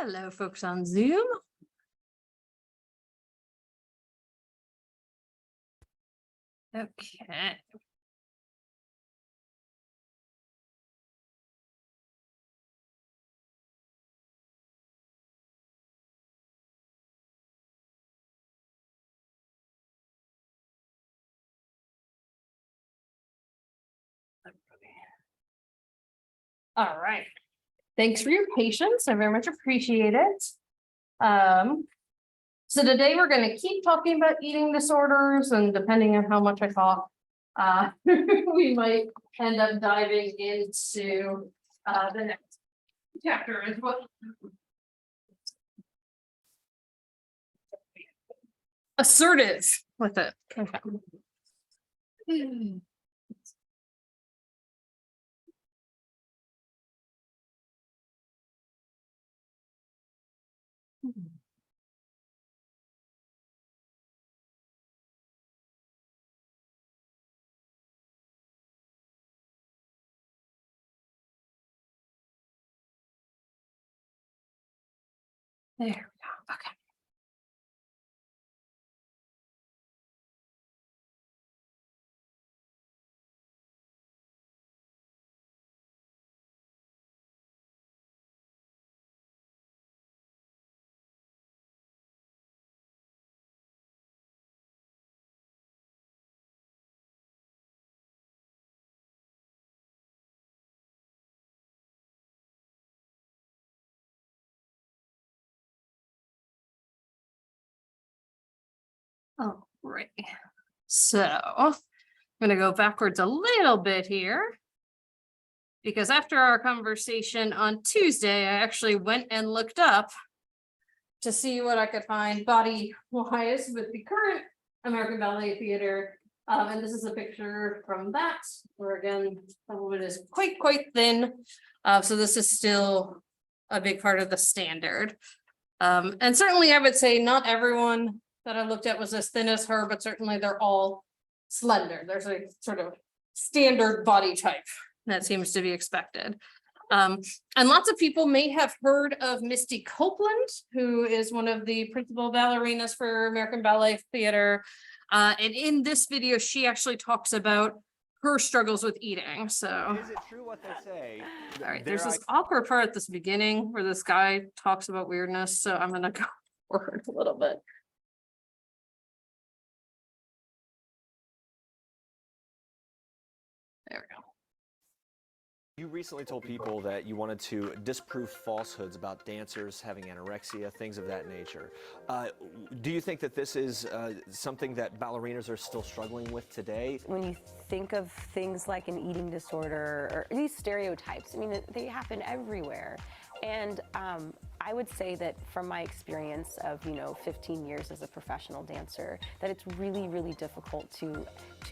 Hello, folks on Zoom. Okay. All right. Thanks for your patience. I very much appreciate it. So today we're going to keep talking about eating disorders, and depending on how much I talk, we might end up diving into the next chapter as well. Assertive with it. Okay. There we go. Okay. Oh, right. So I'm going to go backwards a little bit here, because after our conversation on Tuesday, I actually went and looked up to see what I could find body-wise with the current American Ballet Theater. And this is a picture from that, where again, some of it is quite thin. So this is still a big part of the standard. And certainly I would say not everyone that I looked at was as thin as her, but certainly they're all slender. There's a sort of standard body type that seems to be expected. And lots of people may have heard of Misty Copeland, who is one of the principal ballerinas for American Ballet Theater. And in this video, she actually talks about her struggles with eating. So is it true what they say? All right, there's this awkward part at this beginning where this guy talks about weirdness. So I'm gonna go forward a little bit. There we go. You recently told people that you wanted to disprove falsehoods about dancers having anorexia, things of that nature. Do you think that this is something that ballerinas are still struggling with today? When you think of things like an eating disorder or these stereotypes, I mean, they happen everywhere. And I would say that from my experience of, 15 years as a professional dancer, that it's really difficult to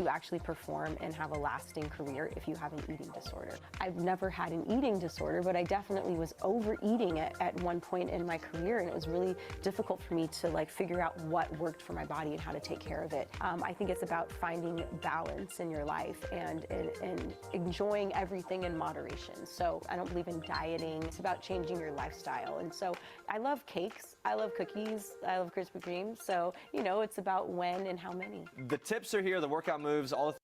actually perform and have a lasting career if you have an eating disorder. I've never had an eating disorder, but I definitely was overeating at one point in my career, and it was really difficult for me to figure out what worked for my body and how to take care of it. I think it's about finding balance in your life and enjoying everything in moderation. So I don't believe in dieting. It's about changing your lifestyle. And so I love cakes, I love cookies, I love Krispy Kreme. So, it's about when and how many. The tips are here, the workout moves, all the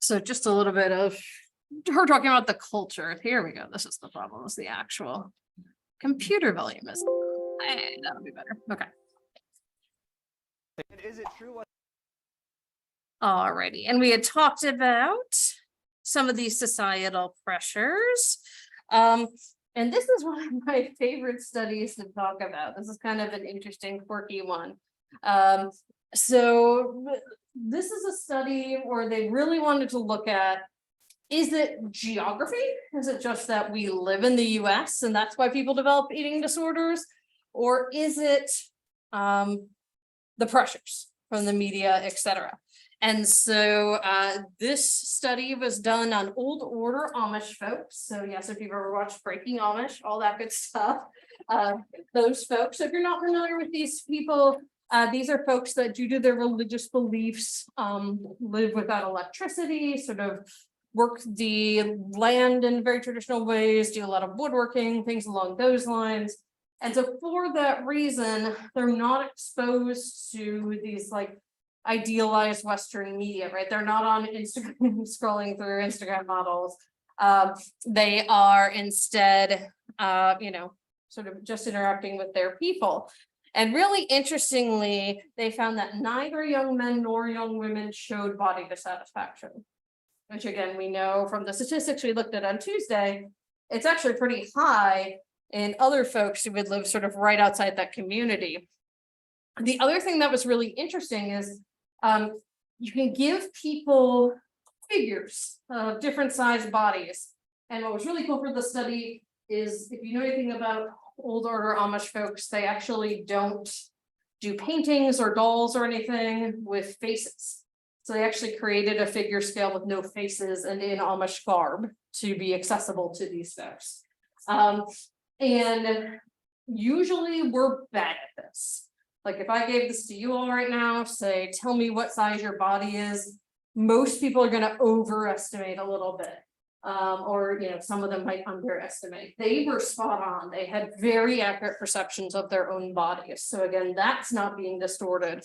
So just a little bit of her talking about the culture. Here we go. This is the problem. Is the actual computer volume is. That'll be better. Okay. Is it true what Alrighty, and we had talked about some of these societal pressures. And this is one of my favorite studies to talk about. This is kind of an interesting, quirky one. So this is a study where they really wanted to look at, is it geography? Is it just that we live in the US and that's why people develop eating disorders? Or is it the pressures from the media, etc.? And so this study was done on old order Amish folks. So yes, if you've ever watched Breaking Amish, all that good stuff, those folks. So if you're not familiar with these people, these are folks that due to their religious beliefs live without electricity, sort of work the land in very traditional ways, do a lot of woodworking, things along those lines. And so for that reason, they're not exposed to these like idealized Western media, right? They're not on Instagram scrolling through Instagram models. They are instead, sort of just interacting with their people. And really interestingly, they found that neither young men nor young women showed body dissatisfaction, which again, we know from the statistics we looked at on Tuesday, it's actually pretty high in other folks who would live sort of right outside that community. The other thing that was really interesting is you can give people figures of different sized bodies. And what was really cool for the study is if you know anything about old order Amish folks, they actually don't do paintings or dolls or anything with faces. So they actually created a figure scale with no faces and in Amish garb to be accessible to these folks. And usually we're bad at this. Like if I gave this to you all right now, say, tell me what size your body is, most people are going to overestimate a little bit. Or some of them might underestimate. They were spot on. They had very accurate perceptions of their own bodies. So again, that's not being distorted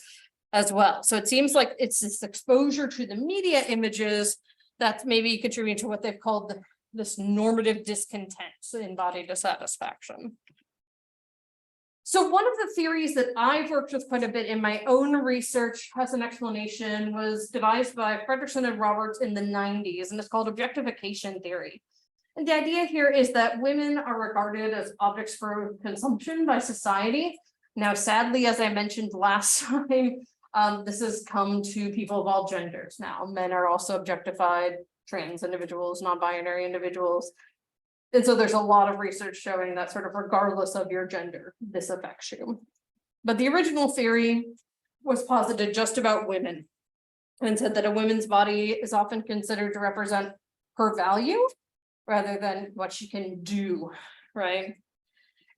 as well. So it seems like it's this exposure to the media images that's maybe contributing to what they've called this normative discontent in body dissatisfaction. So one of the theories that I've worked with quite a bit in my own research as an explanation was devised by Fredrickson and Roberts in the 90s, and it's called objectification theory. And the idea here is that women are regarded as objects for consumption by society. Now, sadly, as I mentioned last time, this has come to people of all genders now. Men are also objectified, trans individuals, non-binary individuals. And so there's a lot of research showing that sort of regardless of your gender, this affects you. But the original theory was posited just about women and said that a woman's body is often considered to represent her value rather than what she can do, right?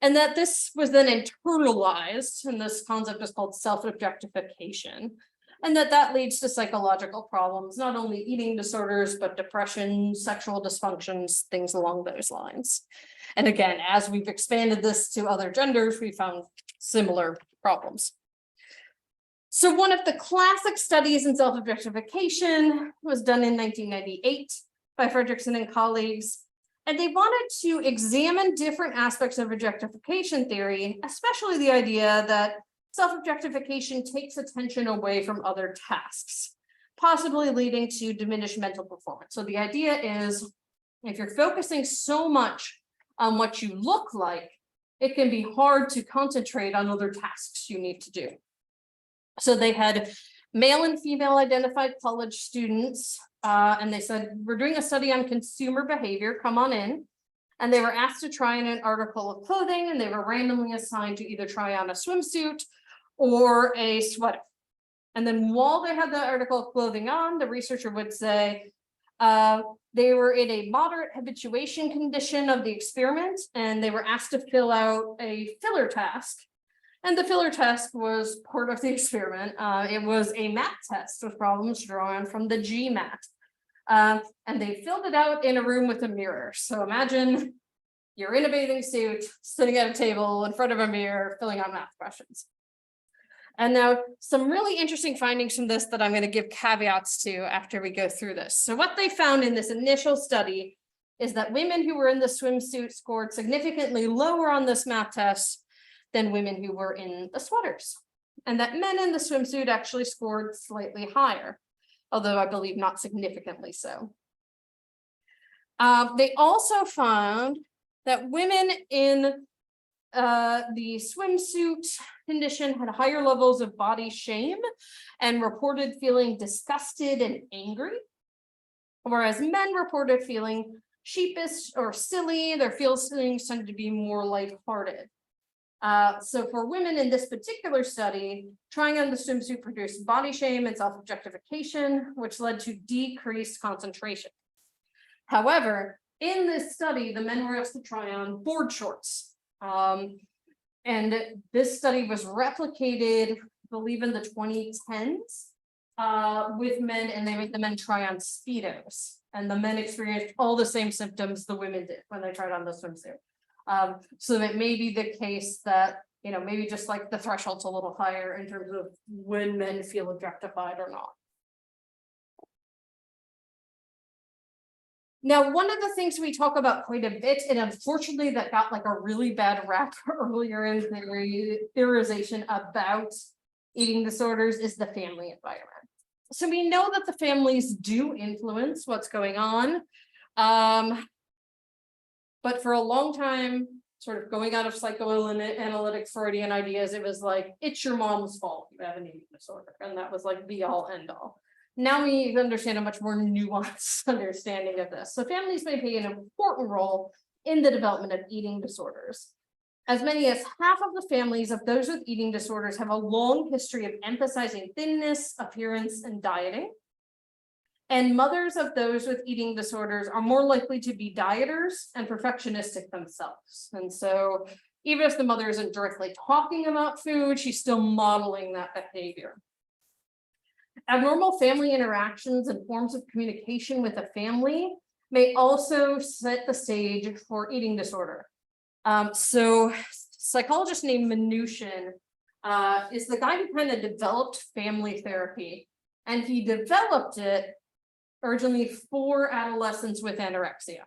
And that this was then internalized, and this concept is called self-objectification. And that leads to psychological problems, not only eating disorders, but depression, sexual dysfunctions, things along those lines. And again, as we've expanded this to other genders, we found similar problems. So one of the classic studies in self-objectification was done in 1998 by Fredrickson and colleagues. And they wanted to examine different aspects of objectification theory, especially the idea that self-objectification takes attention away from other tasks, possibly leading to diminished mental performance. So the idea is, if you're focusing so much on what you look like, it can be hard to concentrate on other tasks you need to do. So they had male and female identified college students, and they said, we're doing a study on consumer behavior, come on in. And they were asked to try on an article of clothing, and they were randomly assigned to either try on a swimsuit or a sweater. And then while they had the article of clothing on, the researcher would say they were in a moderate habituation condition of the experiment, and they were asked to fill out a filler task. And the filler task was part of the experiment. It was a math test with problems drawn from the GMAT. And they filled it out in a room with a mirror. So imagine you're in a bathing suit, sitting at a table in front of a mirror, filling out math questions. And now some really interesting findings from this that I'm going to give caveats to after we go through this. So what they found in this initial study is that women who were in the swimsuit scored significantly lower on this math test than women who were in the sweaters. And that men in the swimsuit actually scored slightly higher, although I believe not significantly so. They also found that women in the swimsuit condition had higher levels of body shame and reported feeling disgusted and angry, whereas men reported feeling sheepish or silly. Their feelings tended to be more lighthearted. So for women in this particular study, trying on the swimsuit produced body shame and self-objectification, which led to decreased concentration. However, in this study, the men were asked to try on board shorts. And this study was replicated, I believe, in the 2010s with men, and they made the men try on Speedos. And the men experienced all the same symptoms the women did when they tried on the swimsuit. So it may be the case that, you know, maybe just like the threshold's a little higher in terms of when men feel objectified or not. Now, one of the things we talk about quite a bit, and unfortunately that got like a really bad rap earlier in the theorization about eating disorders, is the family environment. So we know that the families do influence what's going on. But for a long time, sort of going out of psychoanalytic Freudian ideas, it was like, it's your mom's fault you have an eating disorder. And that was like the all end all. Now we understand a much more nuanced understanding of this. So families may play an important role in the development of eating disorders. As many as half of the families of those with eating disorders have a long history of emphasizing thinness, appearance, and dieting. And mothers of those with eating disorders are more likely to be dieters and perfectionistic themselves. And so even if the mother isn't directly talking about food, she's still modeling that behavior. Abnormal family interactions and forms of communication with a family may also set the stage for eating disorder. So psychologist named Mnuchin is the guy who kind of developed family therapy, and he developed it originally for adolescents with anorexia.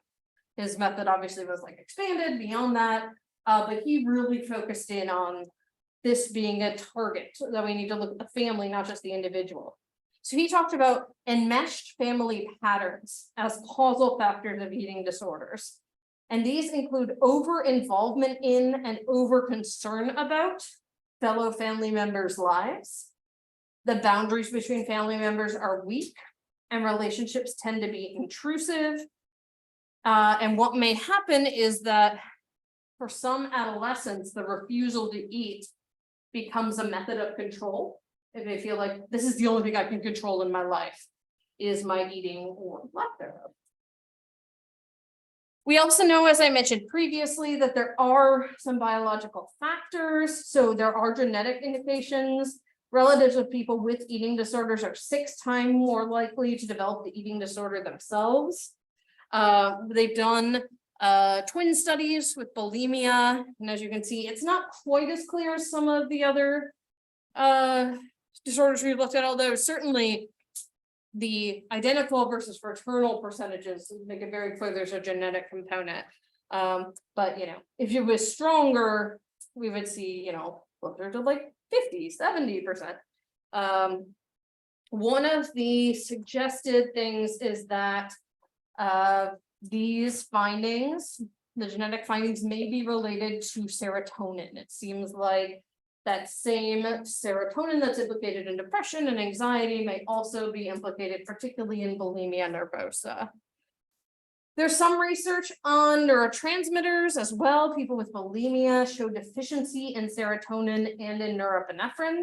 His method obviously was like expanded beyond that, but he really focused in on this being a target, so that we need to look at the family, not just the individual. So he talked about enmeshed family patterns as causal factors of eating disorders. And these include over-involvement in and over-concern about fellow family members' lives. The boundaries between family members are weak, and relationships tend to be intrusive. And what may happen is that for some adolescents, the refusal to eat becomes a method of control. If they feel like this is the only thing I can control in my life, is my eating or lack thereof. We also know, as I mentioned previously, that there are some biological factors. So there are genetic indications. Relatives of people with eating disorders are 6 times more likely to develop the eating disorder themselves. They've done twin studies with bulimia, and as you can see, it's not quite as clear as some of the other disorders we've looked at, although certainly the identical versus fraternal percentages make it very clear there's a genetic component. But you know, if it was stronger, we would see, you know, closer to like 50-70%. One of the suggested things is that these findings, the genetic findings, may be related to serotonin. It seems like that same serotonin that's implicated in depression and anxiety may also be implicated, particularly in bulimia nervosa. There's some research on neurotransmitters as well. People with bulimia show deficiency in serotonin and in norepinephrine.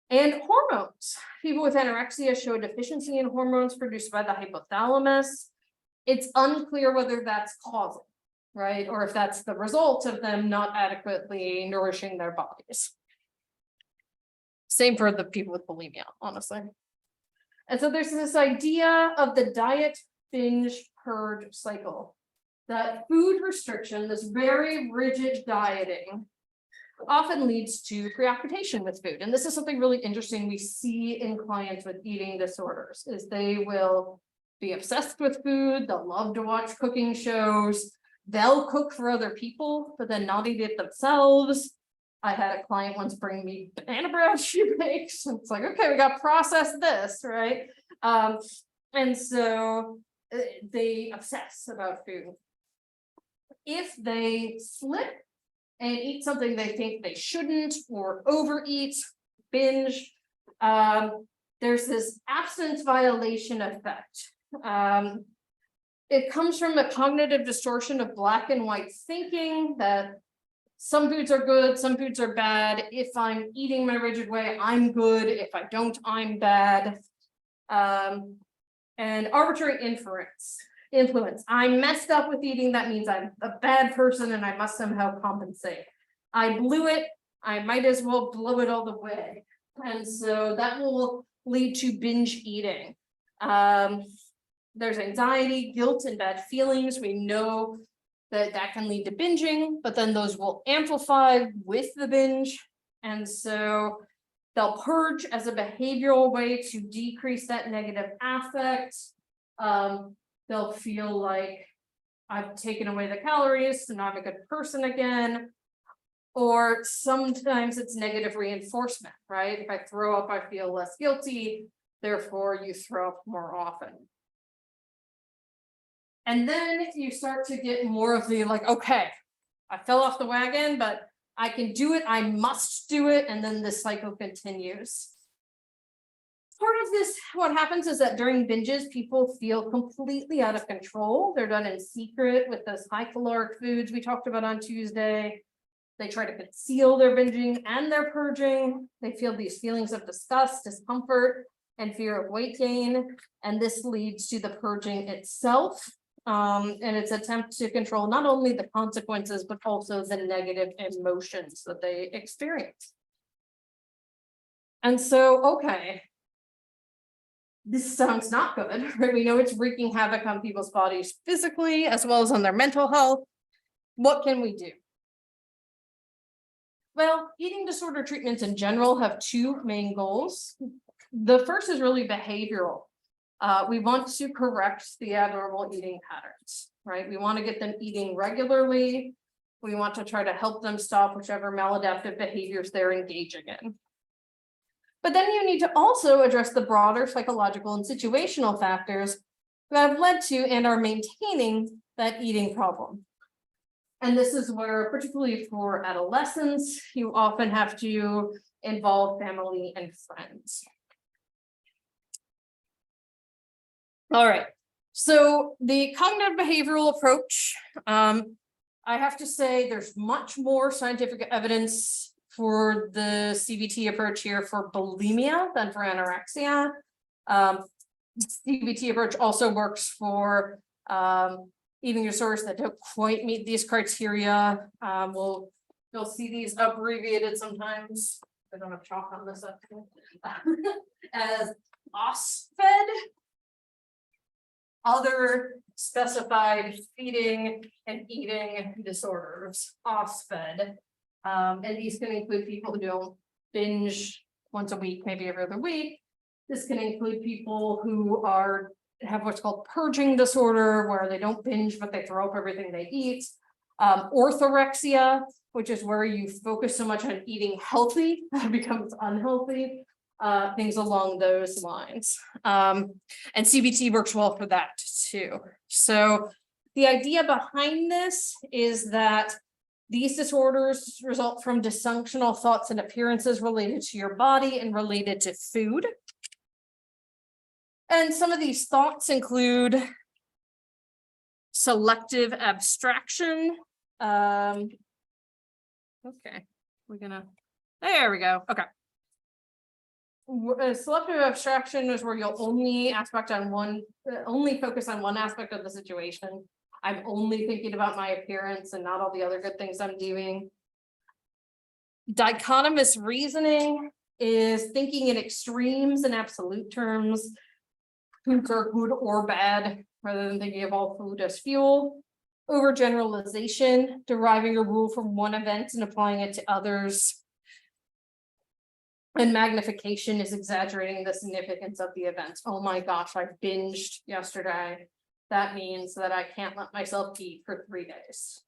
And hormones. People with anorexia show deficiency in hormones produced by the hypothalamus. It's unclear whether that's causal, right? Or if that's the result of them not adequately nourishing their bodies. Same for the people with bulimia, honestly. And so there's this idea of the diet binge purge cycle, that food restriction, this very rigid dieting, often leads to preoccupation with food. And this is something really interesting we see in clients with eating disorders, is they will be obsessed with food, they'll love to watch cooking shows, they'll cook for other people, but then not eat it themselves. I had a client once bring me banana bread she makes. It's like, okay, we got to process this, right? And so they obsess about food. If they slip and eat something they think they shouldn't, or overeat, binge, there's this absence violation effect. It comes from a cognitive distortion of black and white thinking, that some foods are good, some foods are bad. If I'm eating my rigid way, I'm good. If I don't, I'm bad. And arbitrary influence. I'm messed up with eating, that means I'm a bad person and I must somehow compensate. I blew it, I might as well blow it all the way. And so that will lead to binge eating. There's anxiety, guilt, and bad feelings. We know that can lead to binging, but then those will amplify with the binge. And so they'll purge as a behavioral way to decrease that negative affect. They'll feel like I've taken away the calories, so now I'm a good person again. Or sometimes it's negative reinforcement, right? If I throw up, I feel less guilty, therefore you throw up more often. And then you start to get more of the like, okay, I fell off the wagon, but I can do it, I must do it, and then the cycle continues. Part of this, what happens is that during binges, people feel completely out of control. They're done in secret with those high caloric foods we talked about on Tuesday. They try to conceal their binging and their purging. They feel these feelings of disgust, discomfort, and fear of weight gain. And this leads to the purging itself. And its attempt to control not only the consequences, but also the negative emotions that they experience. And so, okay, this sounds not good, right? We know it's wreaking havoc on people's bodies physically, as well as on their mental health. What can we do? Well, eating disorder treatments in general have two main goals. The first is really behavioral. We want to correct the abnormal eating patterns, right? We want to get them eating regularly. We want to try to help them stop whichever maladaptive behaviors they're engaging in. But then you need to also address the broader psychological and situational factors that have led to and are maintaining that eating problem. And this is where, particularly for adolescents, you often have to involve family and friends. All right, so the cognitive behavioral approach, I have to say there's much more scientific evidence for the CBT approach here for bulimia than for anorexia. CBT approach also works for eating disorders that don't quite meet these criteria. You'll see these abbreviated sometimes. I don't have chalk on this up as OSFED. Other specified feeding and eating disorders, OSFED. And these can include people who don't binge once a week, maybe every other week. This can include people who have what's called purging disorder, where they don't binge, but they throw up everything they eat. Orthorexia, which is where you focus so much on eating healthy, that it becomes unhealthy. Things along those lines. And CBT works well for that too. So the idea behind this is that these disorders result from dysfunctional thoughts and appearances related to your body and related to food. And some of these thoughts include selective abstraction. Okay, there we go. Okay. Selective abstraction is where you'll only focus on one aspect of the situation. I'm only thinking about my appearance and not all the other good things I'm doing. Dichotomous reasoning is thinking in extremes and absolute terms. Foods are good or bad, rather than thinking of all food as fuel. Overgeneralization, deriving a rule from one event and applying it to others. And magnification is exaggerating the significance of the event. Oh my gosh, I binged yesterday. That means that I can't let myself eat for 3 days.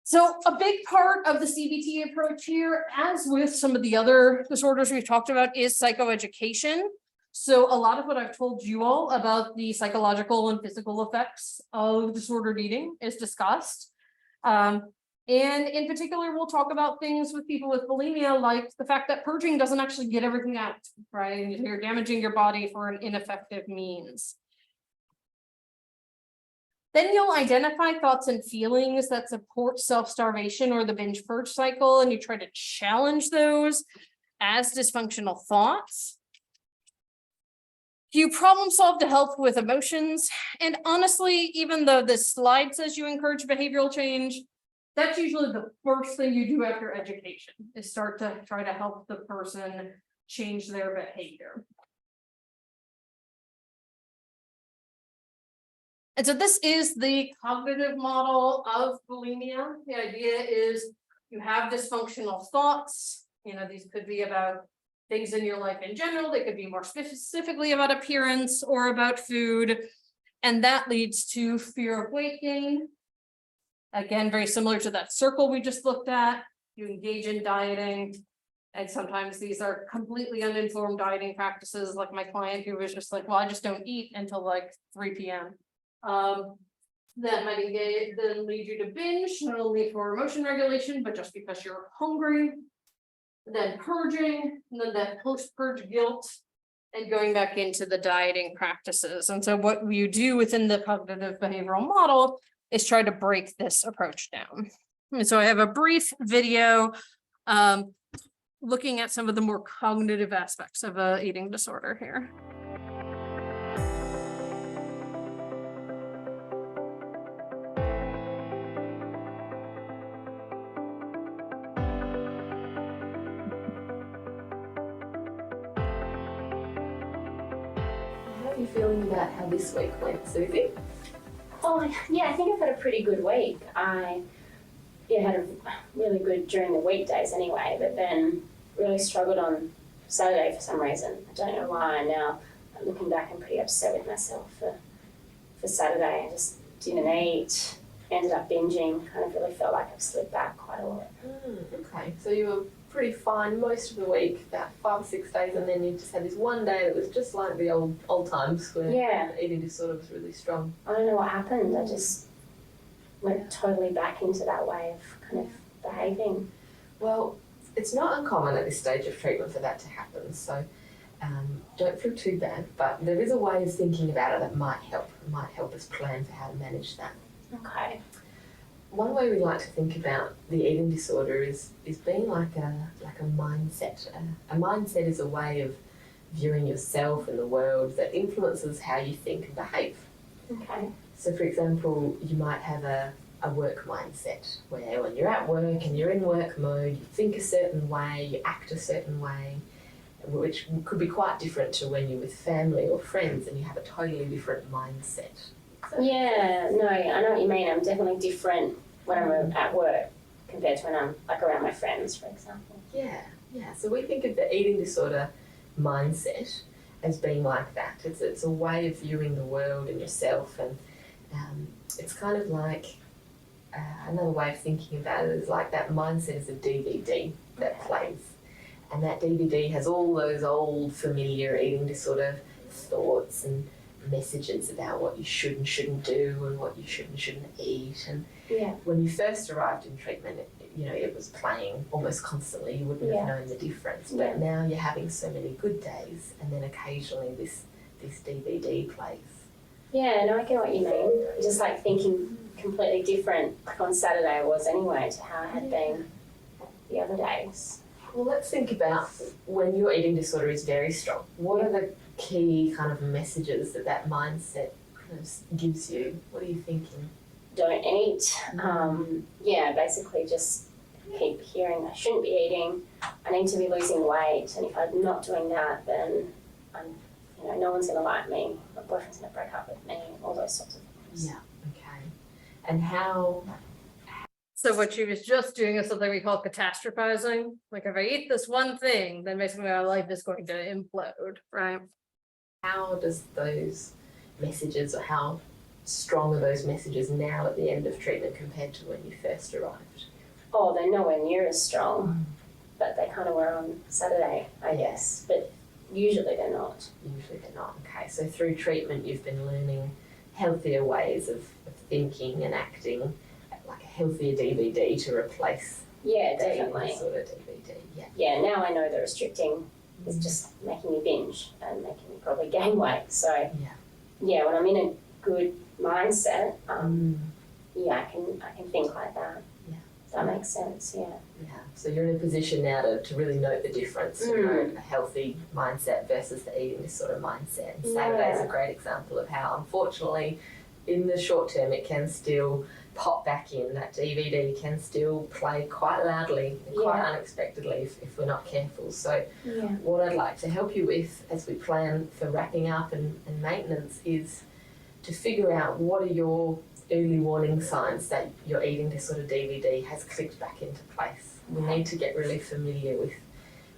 So a big part of the CBT approach here, as with some of the other disorders we've talked about, is psychoeducation. So a lot of what I've told you all about the psychological and physical effects of disordered eating is discussed. And in particular, we'll talk about things with people with bulimia, like the fact that purging doesn't actually get everything out, right? You're damaging your body for an ineffective means. Then you'll identify thoughts and feelings that support self-starvation or the binge purge cycle, and you try to challenge those as dysfunctional thoughts. You problem solve to help with emotions. And honestly, even though this slide says you encourage behavioral change, that's usually the first thing you do after education, is start to try to help the person change their behavior. And so this is the cognitive model of bulimia. The idea is you have dysfunctional thoughts. You know, these could be about things in your life in general. They could be more specifically about appearance or about food. And that leads to fear of weight gain. Again, very similar to that circle we just looked at. You engage in dieting. And sometimes these are completely uninformed dieting practices, like my client who was just like, well, I just don't eat until like 3 p.m. That might then lead you to binge, not only for emotion regulation, but just because you're hungry. Then purging, and then that post-purge guilt, and going back into the dieting practices. And so what you do within the cognitive behavioral model is try to break this approach down. And so I have a brief video looking at some of the more cognitive aspects of a eating disorder here. How are you feeling about how this week went, Susie? Oh, yeah, I think I've had a pretty good week. I had a really good during the weekdays anyway, but then really struggled on Saturday for some reason. I don't know why. Now, looking back, I'm pretty upset with myself for Saturday. I just didn't eat, ended up binging, kind of really felt like I've slipped back quite a lot. Okay, so you were pretty fine most of the week, about 5 or 6 days, and then you just had this one day that was just like the old times where the eating disorder was really strong. I don't know what happened. I just went totally back into that way of kind of behaving. Well, it's not uncommon at this stage of treatment for that to happen, so don't feel too bad, but there is a way of thinking about it that might help. It might help us plan for how to manage that. Okay. One way we like to think about the eating disorder is being like a mindset. A mindset is a way of viewing yourself and the world that influences how you think and behave. Okay. So, for example, you might have a work mindset where when you're at work and you're in work mode, you think a certain way, you act a certain way, which could be quite different to when you're with family or friends and you have a totally different mindset. Yeah, no, I know what you mean. I'm definitely different when I'm at work compared to when I'm like around my friends, for example. Yeah. So we think of the eating disorder mindset as being like that. It's a way of viewing the world and yourself, and it's kind of like another way of thinking about it is like that mindset is a DVD that plays, and that DVD has all those old familiar eating disorder thoughts and messages about what you should and shouldn't do and what you should and shouldn't eat. And when you first arrived in treatment, it was playing almost constantly. You wouldn't have known the difference. But now you're having so many good days, and then occasionally this DVD plays. Yeah, no, I get what you mean. Just like thinking completely different, like on Saturday I was anyway, to how I had been the other days. Well, let's think about when your eating disorder is very strong. What are the key kind of messages that mindset kind of gives you? What are you thinking? Don't eat. Basically just keep hearing I shouldn't be eating. I need to be losing weight, and if I'm not doing that, then no one's going to like me. My boyfriend's going to break up with me. All those sorts of things. Yeah. Okay. And how? So what she was just doing is something we call catastrophizing. Like if I eat this one thing, then basically my life is going to implode, right? How does those messages, or how strong are those messages now at the end of treatment compared to when you first arrived? Oh, they're nowhere near as strong, but they kind of were on Saturday, I guess. But usually they're not. Usually they're not. Okay, so through treatment you've been learning healthier ways of thinking and acting, like a healthier DVD to replace definitely. Sort of DVD. Yeah, now I know the restricting is just making me binge and making me probably gain weight. So when I'm in a good mindset, I can think like that. Yeah. That makes sense, yeah. So you're in a position now to really note the difference, a healthy mindset versus the eating disorder mindset. And Saturday is a great example of how, unfortunately, in the short term, it can still pop back in. That DVD can still play quite loudly and quite unexpectedly if we're not careful. So what I'd like to help you with as we plan for wrapping up and maintenance is to figure out what are your early warning signs that your eating disorder DVD has clicked back into place. We need to get really familiar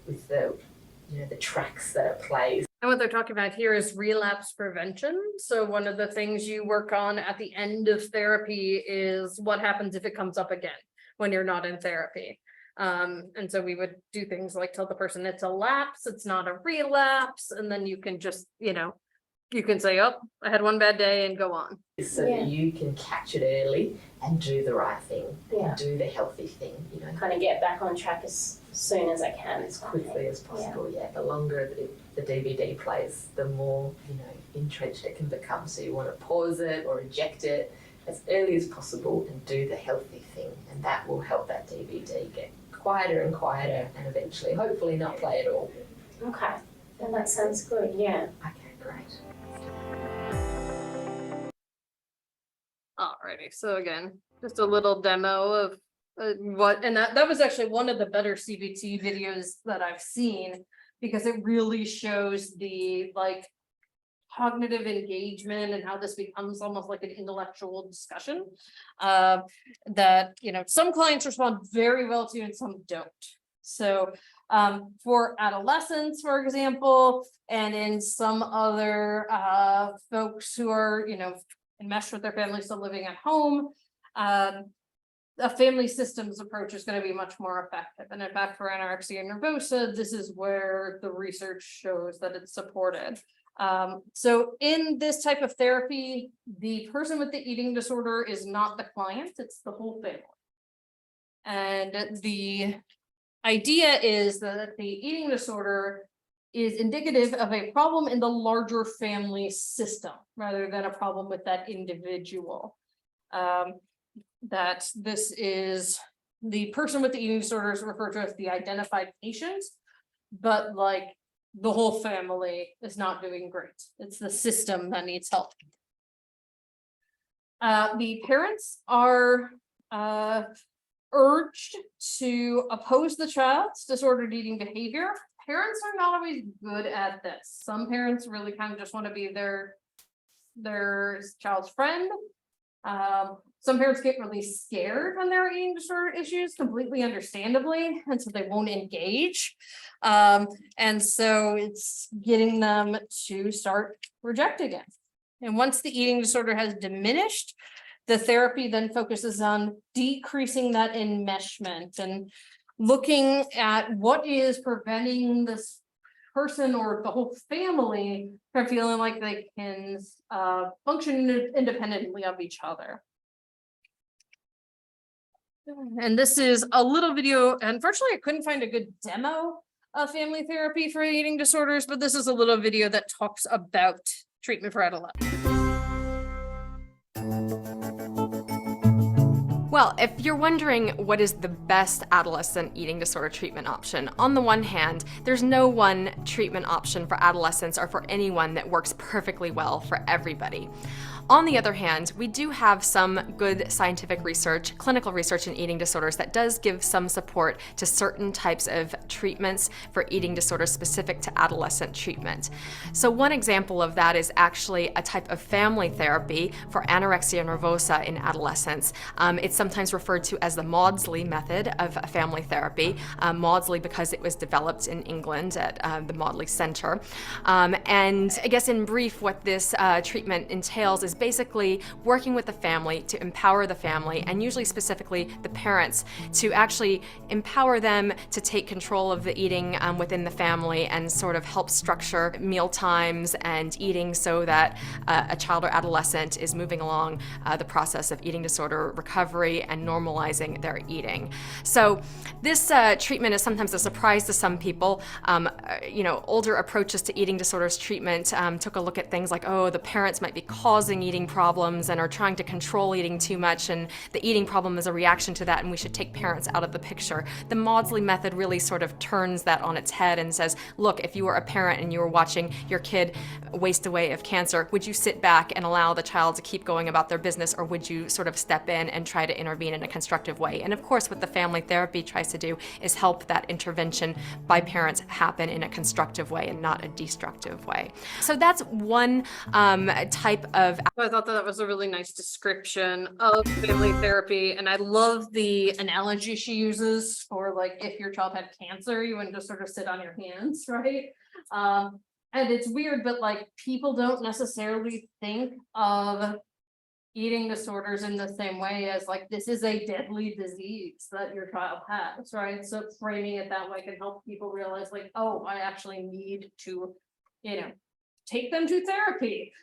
with the the tracks that it plays. And what they're talking about here is relapse prevention. So one of the things you work on at the end of therapy is what happens if it comes up again when you're not in therapy. And so we would do things like tell the person it's a lapse, it's not a relapse, and then you can just, you can say, oh, I had one bad day and go on. So that you can catch it early and do the right thing, and do the healthy thing, Kind of get back on track as soon as I can. as quickly as possible. The longer the DVD plays, the more entrenched it can become. So you want to pause it or eject it as early as possible and do the healthy thing, and that will help that DVD get quieter and quieter, and eventually, hopefully, not play at all. Okay, then that sounds good. Yeah. Okay, great. Alrighty, so again, just a little demo of and that was actually one of the better CBT videos that I've seen, because it really shows the cognitive engagement and how this becomes almost like an intellectual discussion that some clients respond very well to and some don't. So for adolescents, for example, and in some other folks who are enmeshed with their family, still living at home, a family systems approach is going to be much more effective. And in fact, for anorexia nervosa, this is where the research shows that it's supported. So in this type of therapy, the person with the eating disorder is not the client, it's the whole family. And the idea is that the eating disorder is indicative of a problem in the larger family system rather than a problem with that individual. That this is the person with the eating disorder is referred to as the identified patient, but the whole family is not doing great. It's the system that needs help. The parents are urged to oppose the child's disordered eating behavior. Parents are not always good at this. Some parents really kind of just want to be their child's friend. Some parents get really scared when there are eating disorder issues, completely understandably, and so they won't engage. And so it's getting them to start rejecting it. And once the eating disorder has diminished, the therapy then focuses on decreasing that enmeshment and looking at what is preventing this person or the whole family from feeling like they can function independently of each other. And this is a little video. Unfortunately, I couldn't find a good demo of family therapy for eating disorders, but this is a little video that talks about treatment for adolescents. Well, if you're wondering what is the best adolescent eating disorder treatment option, on the one hand, there's no one treatment option for adolescents or for anyone that works perfectly well for everybody. On the other hand, we do have some good scientific research, clinical research in eating disorders that does give some support to certain types of treatments for eating disorders specific to adolescent treatment. So one example of that is actually a type of family therapy for anorexia nervosa in adolescents. It's sometimes referred to as the Maudsley method of family therapy. Maudsley because it was developed in England at the Maudsley Center. And I guess in brief, what this treatment entails is basically working with the family to empower the family, and usually specifically the parents, to actually empower them to take control of the eating within the family and sort of help structure meal times and eating so that a child or adolescent is moving along the process of eating disorder recovery and normalizing their eating. So this treatment is sometimes a surprise to some people. Older approaches to eating disorders treatment took a look at things like, oh, the parents might be causing eating problems and are trying to control eating too much, and the eating problem is a reaction to that, and we should take parents out of the picture. The Maudsley method really sort of turns that on its head and says, look, if you were a parent and you were watching your kid waste away of cancer, would you sit back and allow the child to keep going about their business, or would you sort of step in and try to intervene in a constructive way. And of course, what the family therapy tries to do is help that intervention by parents happen in a constructive way and not a destructive way. So that's one type of. I thought that was a really nice description of family therapy, and I love the analogy she uses for like if your child had cancer, you wouldn't just sort of sit on your hands, right? And it's weird, but like people don't necessarily think of eating disorders in the same way as like this is a deadly disease that your child has, right? So framing it that way can help people realize like, oh, I actually need to, you know, take them to therapy,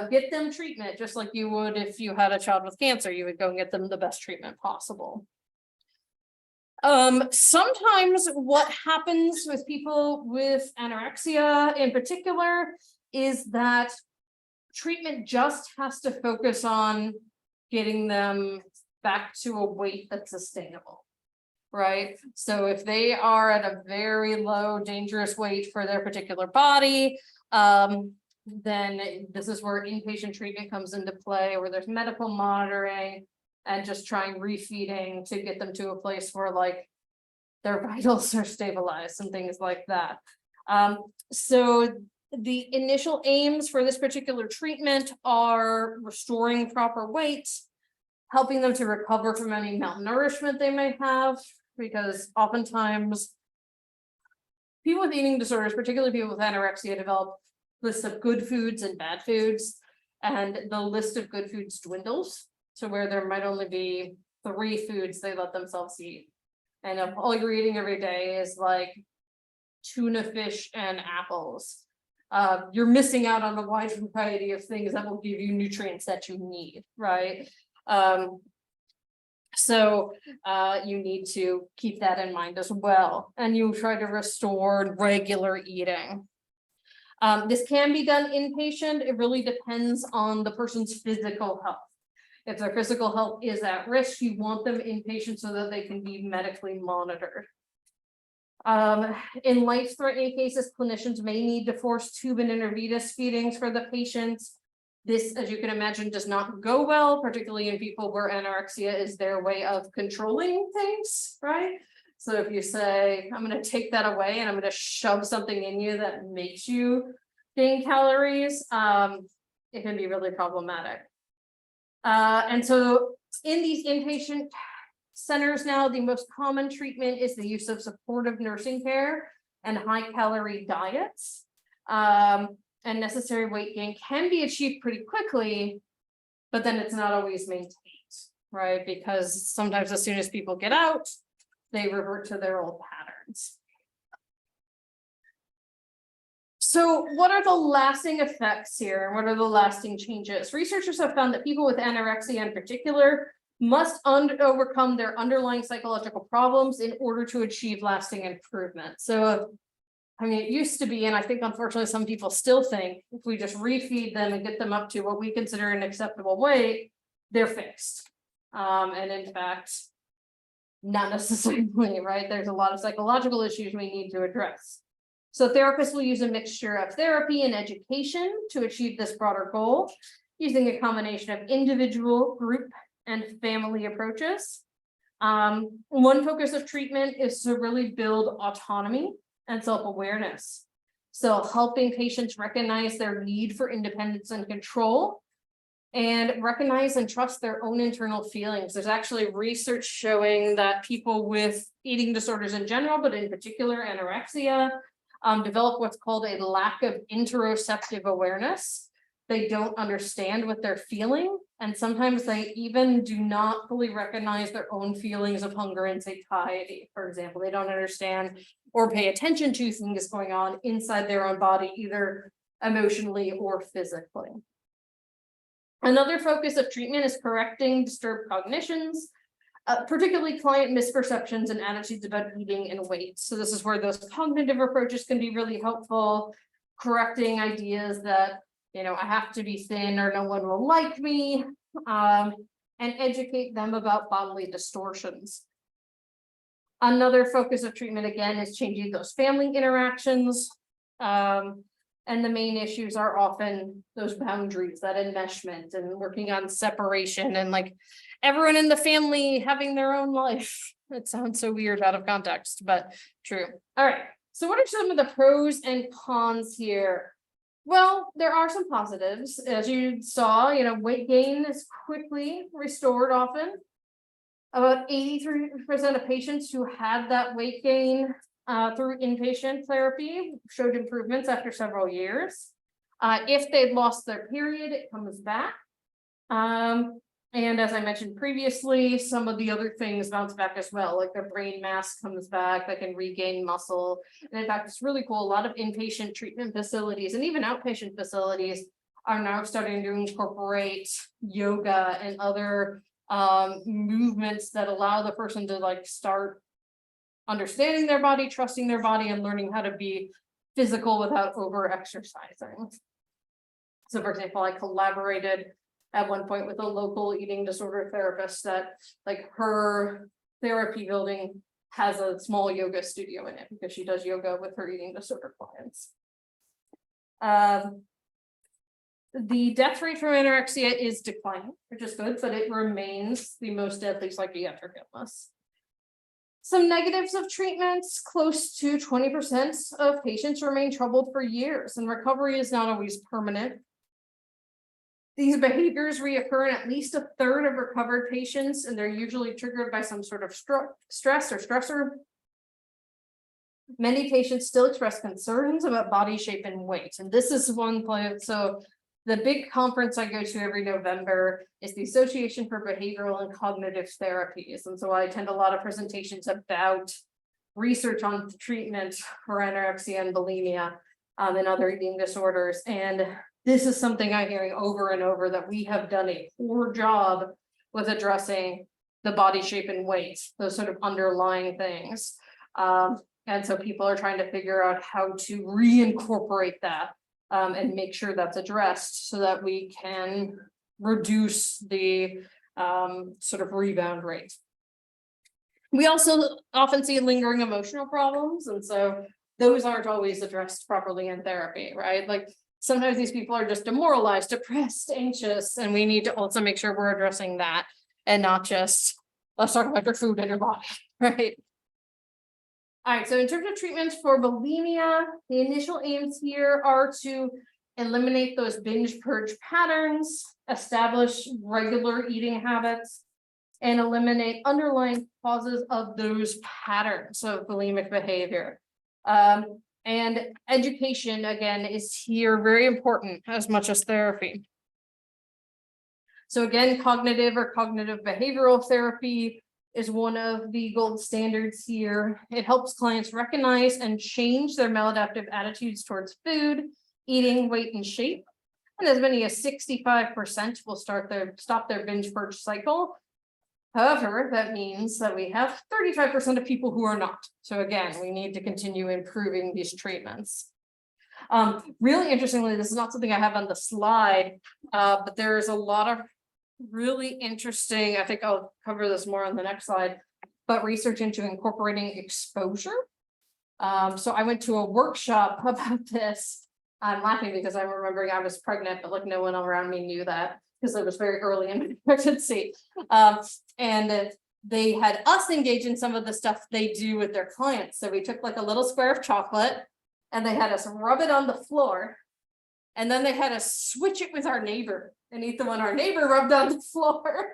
get them treatment, just like you would if you had a child with cancer, you would go and get them the best treatment possible. Sometimes what happens with people with anorexia in particular is that treatment just has to focus on getting them back to a weight that's sustainable, right? So if they are at a very low dangerous weight for their particular body, then this is where inpatient treatment comes into play, where there's medical monitoring and just trying refeeding to get them to a place where like their vitals are stabilized and things like that. So the initial aims for this particular treatment are restoring proper weight, helping them to recover from any malnourishment they may have, because oftentimes people with eating disorders, particularly people with anorexia, develop lists of good foods and bad foods, and the list of good foods dwindles to where there might only be 3 foods they let themselves eat. And if all you're eating every day is like tuna fish and apples, you're missing out on a wide variety of things that will give you nutrients that you need, right? So you need to keep that in mind as well. And you try to restore regular eating. This can be done inpatient. It really depends on the person's physical health. If their physical health is at risk, you want them inpatient so that they can be medically monitored. In life-threatening cases, clinicians may need to force tube and intravenous feedings for the patients. This, as you can imagine, does not go well, particularly in people where anorexia is their way of controlling things, right? So if you say, I'm going to take that away and I'm going to shove something in you that makes you gain calories, it can be really problematic. And so in these inpatient centers now, the most common treatment is the use of supportive nursing care and high-calorie diets. And necessary weight gain can be achieved pretty quickly, but then it's not always maintained, right? Because sometimes as soon as people get out, they revert to their old patterns. So what are the lasting effects here? What are the lasting changes? Researchers have found that people with anorexia in particular must overcome their underlying psychological problems in order to achieve lasting improvement. So, I mean, it used to be, and I think unfortunately some people still think, if we just refeed them and get them up to what we consider an acceptable weight, they're fixed. And in fact, not necessarily, right? There's a lot of psychological issues we need to address. So therapists will use a mixture of therapy and education to achieve this broader goal, using a combination of individual, group, and family approaches. One focus of treatment is to really build autonomy and self-awareness. So helping patients recognize their need for independence and control, and recognize and trust their own internal feelings. There's actually research showing that people with eating disorders in general, but in particular anorexia, develop what's called a lack of interoceptive awareness. They don't understand what they're feeling, and sometimes they even do not fully recognize their own feelings of hunger and satiety. For example, they don't understand or pay attention to things going on inside their own body, either emotionally or physically. Another focus of treatment is correcting disturbed cognitions, particularly client misperceptions and attitudes about eating and weight. So this is where those cognitive approaches can be really helpful, correcting ideas that, you know, I have to be thin or no one will like me, and educate them about bodily distortions. Another focus of treatment, again, is changing those family interactions. And the main issues are often those boundaries, that enmeshment, and working on separation, and like everyone in the family having their own life. It sounds so weird out of context, but true. All right. So what are some of the pros and cons here? Well, there are some positives. As you saw, weight gain is quickly restored often. About 83% of patients who had that weight gain through inpatient therapy showed improvements after several years. If they'd lost their period, it comes back. And as I mentioned previously, some of the other things bounce back as well, like their brain mass comes back, they can regain muscle. And in fact, it's really cool. A lot of inpatient treatment facilities and even outpatient facilities are now starting to incorporate yoga and other movements that allow the person to like start understanding their body, trusting their body, and learning how to be physical without over exercising. So for example, I collaborated at one point with a local eating disorder therapist that like her therapy building has a small yoga studio in it because she does yoga with her eating disorder clients. The death rate from anorexia is declining, which is good, but it remains the most deadly psychiatric illness. Some negatives of treatments: close to 20% of patients remain troubled for years, and recovery is not always permanent. These behaviors reoccur in at least a third of recovered patients, and they're usually triggered by some sort of stress or stressor. Many patients still express concerns about body shape and weight, and this is one point. So the big conference I go to every November is the Association for Behavioral and Cognitive Therapies. And so I attend a lot of presentations about research on treatment for anorexia and bulimia and other eating disorders. And this is something I'm hearing over and over, that we have done a poor job with addressing the body shape and weight, those sort of underlying things. And so people are trying to figure out how to reincorporate that. And make sure that's addressed so that we can reduce the sort of rebound rate. We also often see lingering emotional problems, and so those aren't always addressed properly in therapy, right? Like sometimes these people are just demoralized, depressed, anxious, and we need to also make sure we're addressing that and not just, let's talk about your food and your body, right? All right, so in terms of treatments for bulimia, the initial aims here are to eliminate those binge purge patterns, establish regular eating habits, and eliminate underlying causes of those patterns of bulimic behavior. And education, again, is here very important as much as therapy. So again, cognitive or cognitive behavioral therapy is one of the gold standards here. It helps clients recognize and change their maladaptive attitudes towards food, eating, weight, and shape. And as many as 65% will stop their binge purge cycle. However, that means that we have 35% of people who are not. So again, we need to continue improving these treatments. Really interestingly, this is not something I have on the slide, but there's a lot of really interesting, I think I'll cover this more on the next slide, but research into incorporating exposure. So I went to a workshop about this. I'm laughing because I'm remembering I was pregnant, but like no one around me knew that because it was very early in my pregnancy. And they had us engage in some of the stuff they do with their clients. So we took like a little square of chocolate and they had us rub it on the floor. And then they had us switch it with our neighbor and eat the one our neighbor rubbed on the floor.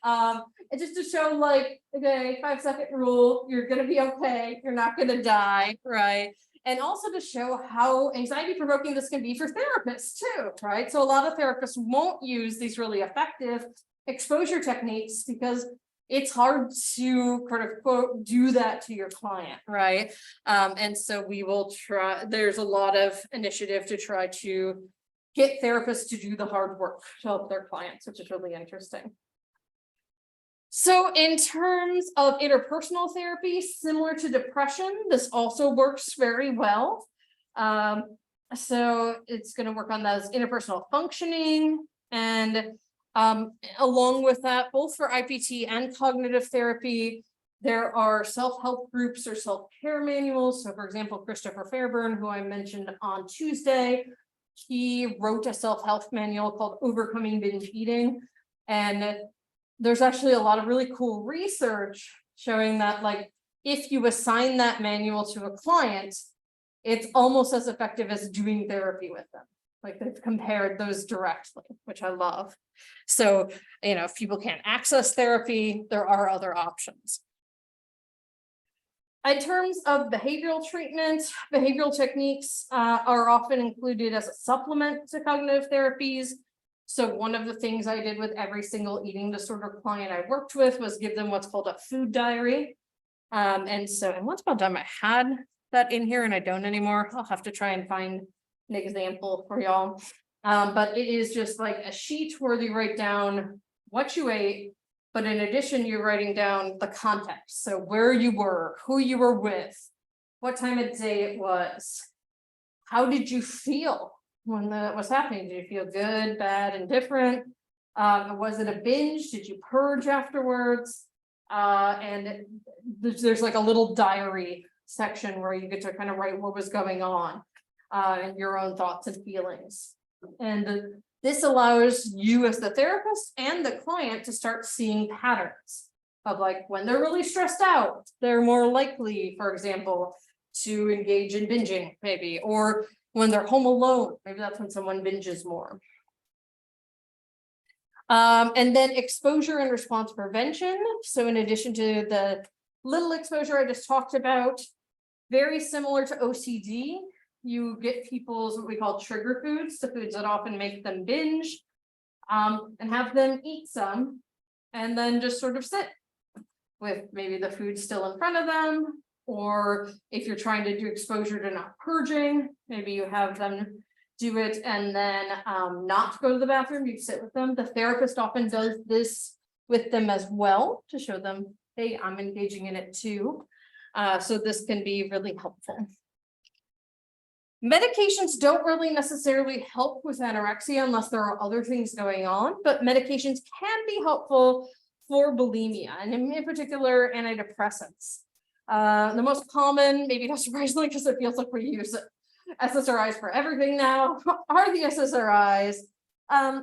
And just to show like, okay, 5-second rule, you're gonna be okay, you're not gonna die, right? And also to show how anxiety provoking this can be for therapists too, right? So a lot of therapists won't use these really effective exposure techniques because it's hard to kind of quote do that to your client, right? And so we will try, there's a lot of initiative to try to get therapists to do the hard work to help their clients, which is really interesting. So in terms of interpersonal therapy, similar to depression, this also works very well. So it's going to work on those interpersonal functioning, and along with that, both for IPT and cognitive therapy, There are self-help groups or self-care manuals. So for example, Christopher Fairburn, who I mentioned on Tuesday, he wrote a self-help manual called Overcoming Binge Eating. And there's actually a lot of really cool research showing that, like, if you assign that manual to a client, it's almost as effective as doing therapy with them. Like, they've compared those directly, which I love. So, you know, if people can't access therapy, there are other options. In terms of behavioral treatment, behavioral techniques are often included as a supplement to cognitive therapies. So one of the things I did with every single eating disorder client I worked with was give them what's called a food diary. And once upon a time I had that in here and I don't anymore. I'll have to try and find an example for y'all. But it is just like a sheet where you write down what you ate, but in addition, you're writing down the context. So where you were, who you were with, what time of day it was, how did you feel when that was happening? Did you feel good, bad, indifferent? Was it a binge? Did you purge afterwards? And there's like a little diary section where you get to kind of write what was going on, and your own thoughts and feelings. And this allows you as the therapist and the client to start seeing patterns of, like, when they're really stressed out, they're more likely, for example, to engage in binging, maybe, or when they're home alone, maybe that's when someone binges more. And then exposure and response prevention. So in addition to the little exposure I just talked about, very similar to OCD, you get people's what we call trigger foods, the foods that often make them binge, and have them eat some, and then just sort of sit with maybe the food still in front of them. Or if you're trying to do exposure to not purging, maybe you have them do it and then not go to the bathroom, you sit with them. The therapist often does this with them as well to show them, hey, I'm engaging in it too. So this can be really helpful. Medications don't really necessarily help with anorexia unless there are other things going on, but medications can be helpful for bulimia, and in particular, antidepressants. The most common, maybe not surprisingly, because it feels like we use SSRIs for everything now, are the SSRIs.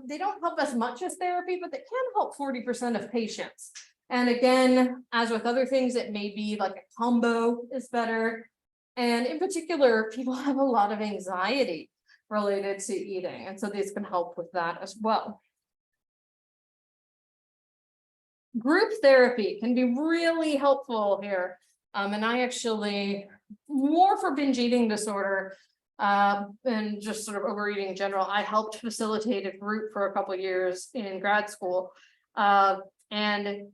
They don't help as much as therapy, but they can help 40% of patients. And again, as with other things, it may be like a combo is better. And in particular, people have a lot of anxiety related to eating. And so these can help with that as well. Group therapy can be really helpful here. And I actually, more for binge eating disorder and just sort of overeating in general, I helped facilitate a group for a couple of years in grad school. And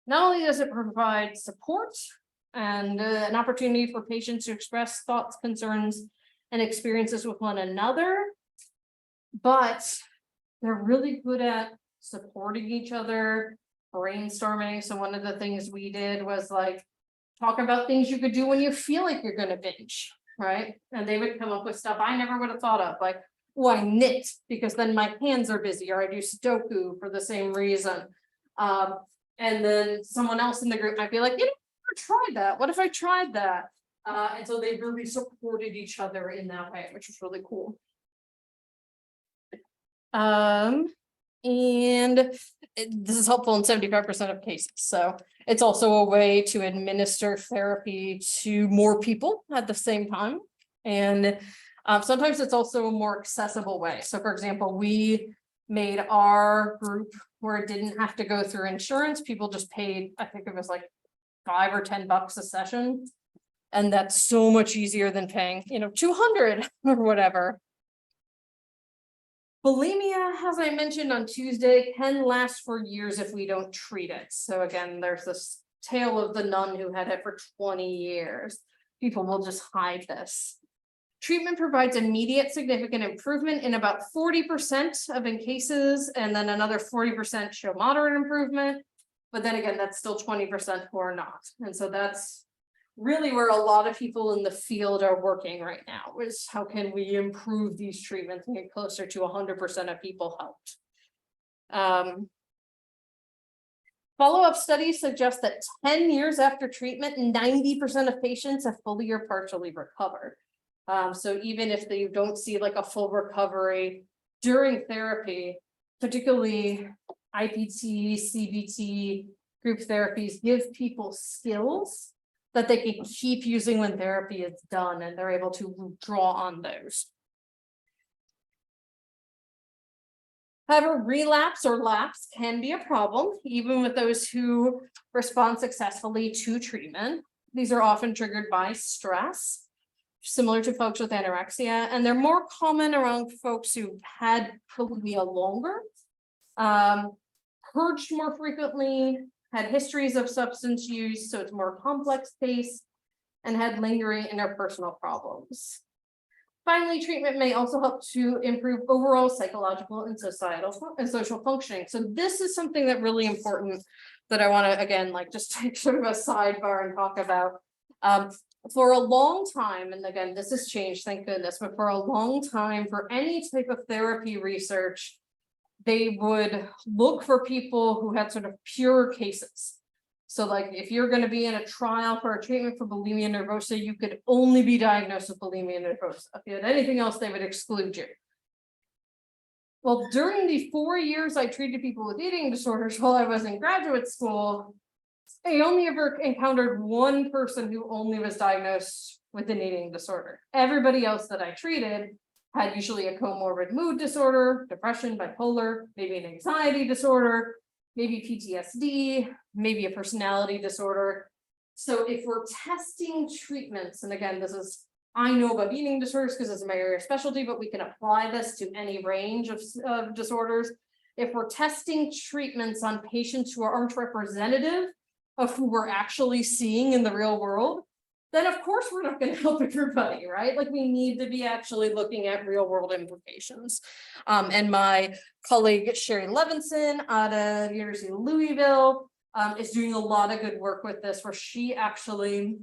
not only does it provide support and an opportunity for patients to express thoughts, concerns, and experiences with one another, but they're really good at supporting each other, brainstorming. So one of the things we did was like talk about things you could do when you feel like you're going to binge, right? And they would come up with stuff I never would have thought of, like, oh, I knit because then my hands are busy, or I do Sudoku for the same reason. And then someone else in the group might be like, you know, I've never tried that. What if I tried that? And so they really supported each other in that way, which is really cool. And this is helpful in 75% of cases. So it's also a way to administer therapy to more people at the same time. And sometimes it's also a more accessible way. So for example, we made our group where it didn't have to go through insurance. People just paid, I think it was like $5 or $10 a session. And that's so much easier than paying, you know, 200 or whatever. Bulimia, as I mentioned on Tuesday, can last for years if we don't treat it. So again, there's this tale of the nun who had it for 20 years. People will just hide this. Treatment provides immediate significant improvement in about 40% of cases, and then another 40% show moderate improvement. But then again, that's still 20% who are not. And so that's really where a lot of people in the field are working right now, is how can we improve these treatments and get closer to 100% of people helped. Follow-up studies suggest that 10 years after treatment, 90% of patients have fully or partially recovered. So even if they don't see like a full recovery during therapy, particularly IPT, CBT, group therapies give people skills that they can keep using when therapy is done, and they're able to draw on those. However, relapse or lapse can be a problem, even with those who respond successfully to treatment. These are often triggered by stress, similar to folks with anorexia, and they're more common around folks who've had bulimia longer, purged more frequently, had histories of substance use, so it's more complex case, and had lingering interpersonal problems. Finally, treatment may also help to improve overall psychological and societal and social functioning. So this is something that really important that I want to, again, like just take sort of a sidebar and talk about. For a long time, and again, this has changed, thank goodness, but for a long time, for any type of therapy research, they would look for people who had sort of pure cases. So like if you're going to be in a trial for a treatment for bulimia nervosa, you could only be diagnosed with bulimia nervosa. If you had anything else, they would exclude you. Well, during the 4 years I treated people with eating disorders while I was in graduate school, I only ever encountered one person who only was diagnosed with an eating disorder. Everybody else that I treated had usually a comorbid mood disorder, depression, bipolar, maybe an anxiety disorder, maybe PTSD, maybe a personality disorder. So if we're testing treatments, and again, I know about eating disorders because it's my area of specialty, but we can apply this to any range of disorders. If we're testing treatments on patients who aren't representative of who we're actually seeing in the real world, then of course we're not going to help everybody, right? Like we need to be actually looking at real world implications. And my colleague Sherry Levinson out of the University of Louisville is doing a lot of good work with this, where she actually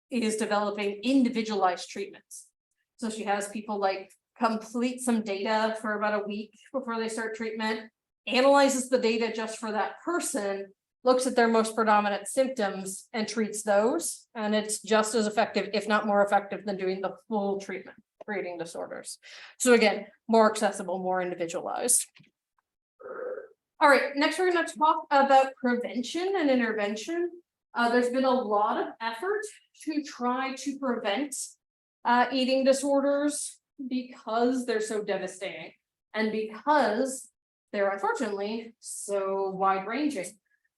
is developing individualized treatments. So she has people like complete some data for about a week before they start treatment, analyzes the data just for that person, looks at their most predominant symptoms and treats those. And it's just as effective, if not more effective, than doing the full treatment for eating disorders. So again, more accessible, more individualized. All right, next we're going to talk about prevention and intervention. There's been a lot of effort to try to prevent eating disorders because they're so devastating and because they're unfortunately so wide-ranging.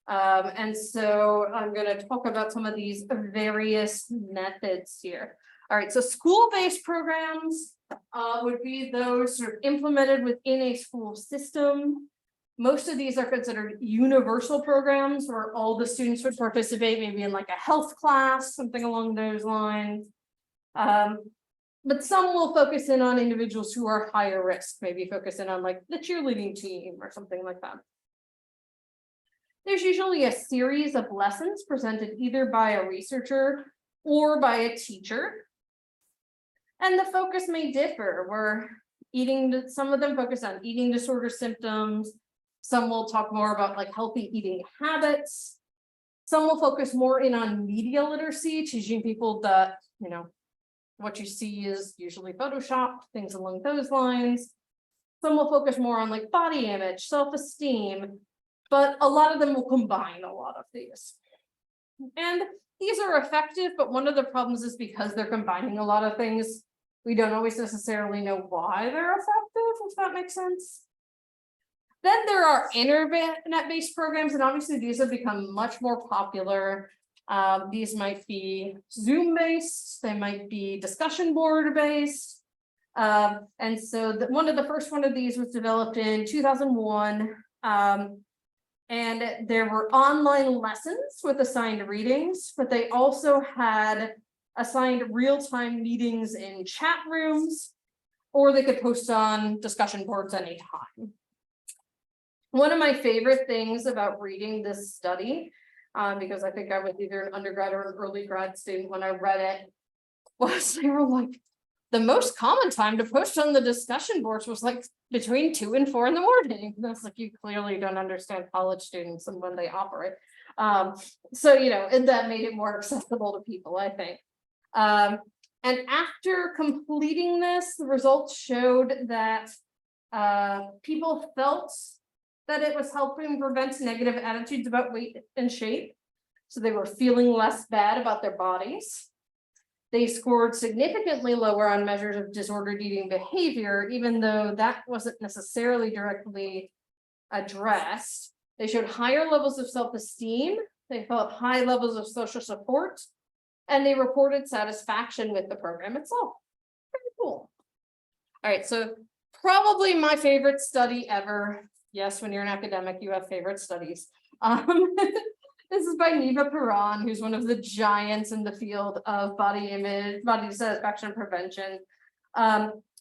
And so I'm going to talk about some of these various methods here. All right, so school-based programs would be those sort of implemented within a school system. Most of these are considered universal programs where all the students would participate, maybe in like a health class, something along those lines. But some will focus in on individuals who are higher risk, maybe focus in on like the cheerleading team or something like that. There's usually a series of lessons presented either by a researcher or by a teacher. And the focus may differ, where some of them focus on eating disorder symptoms. Some will talk more about like healthy eating habits. Some will focus more in on media literacy, teaching people that, what you see is usually photoshopped, things along those lines. Some will focus more on like body image, self-esteem, but a lot of them will combine a lot of these. And these are effective, but one of the problems is because they're combining a lot of things, we don't always necessarily know why they're effective, if that makes sense. Then there are internet-based programs, and obviously these have become much more popular. These might be Zoom-based, they might be discussion board-based. And so the first one of these was developed in 2001. And there were online lessons with assigned readings, but they also had assigned real-time meetings in chat rooms, or they could post on discussion boards anytime. One of my favorite things about reading this study, because I think I was either an undergrad or an early grad student when I read it, was they were like, the most common time to post on the discussion boards was like between 2 and 4 in the morning. That's like, you clearly don't understand college students and when they operate. So, you know, and that made it more accessible to people, I think. And after completing this, the results showed that people felt that it was helping prevent negative attitudes about weight and shape. So they were feeling less bad about their bodies. They scored significantly lower on measures of disordered eating behavior, even though that wasn't necessarily directly addressed. They showed higher levels of self-esteem. They felt high levels of social support, and they reported satisfaction with the program itself. Pretty cool. All right, so probably my favorite study ever. Yes, when you're an academic, you have favorite studies. This is by Neva Perron, who's one of the giants in the field of body image, body dissatisfaction prevention.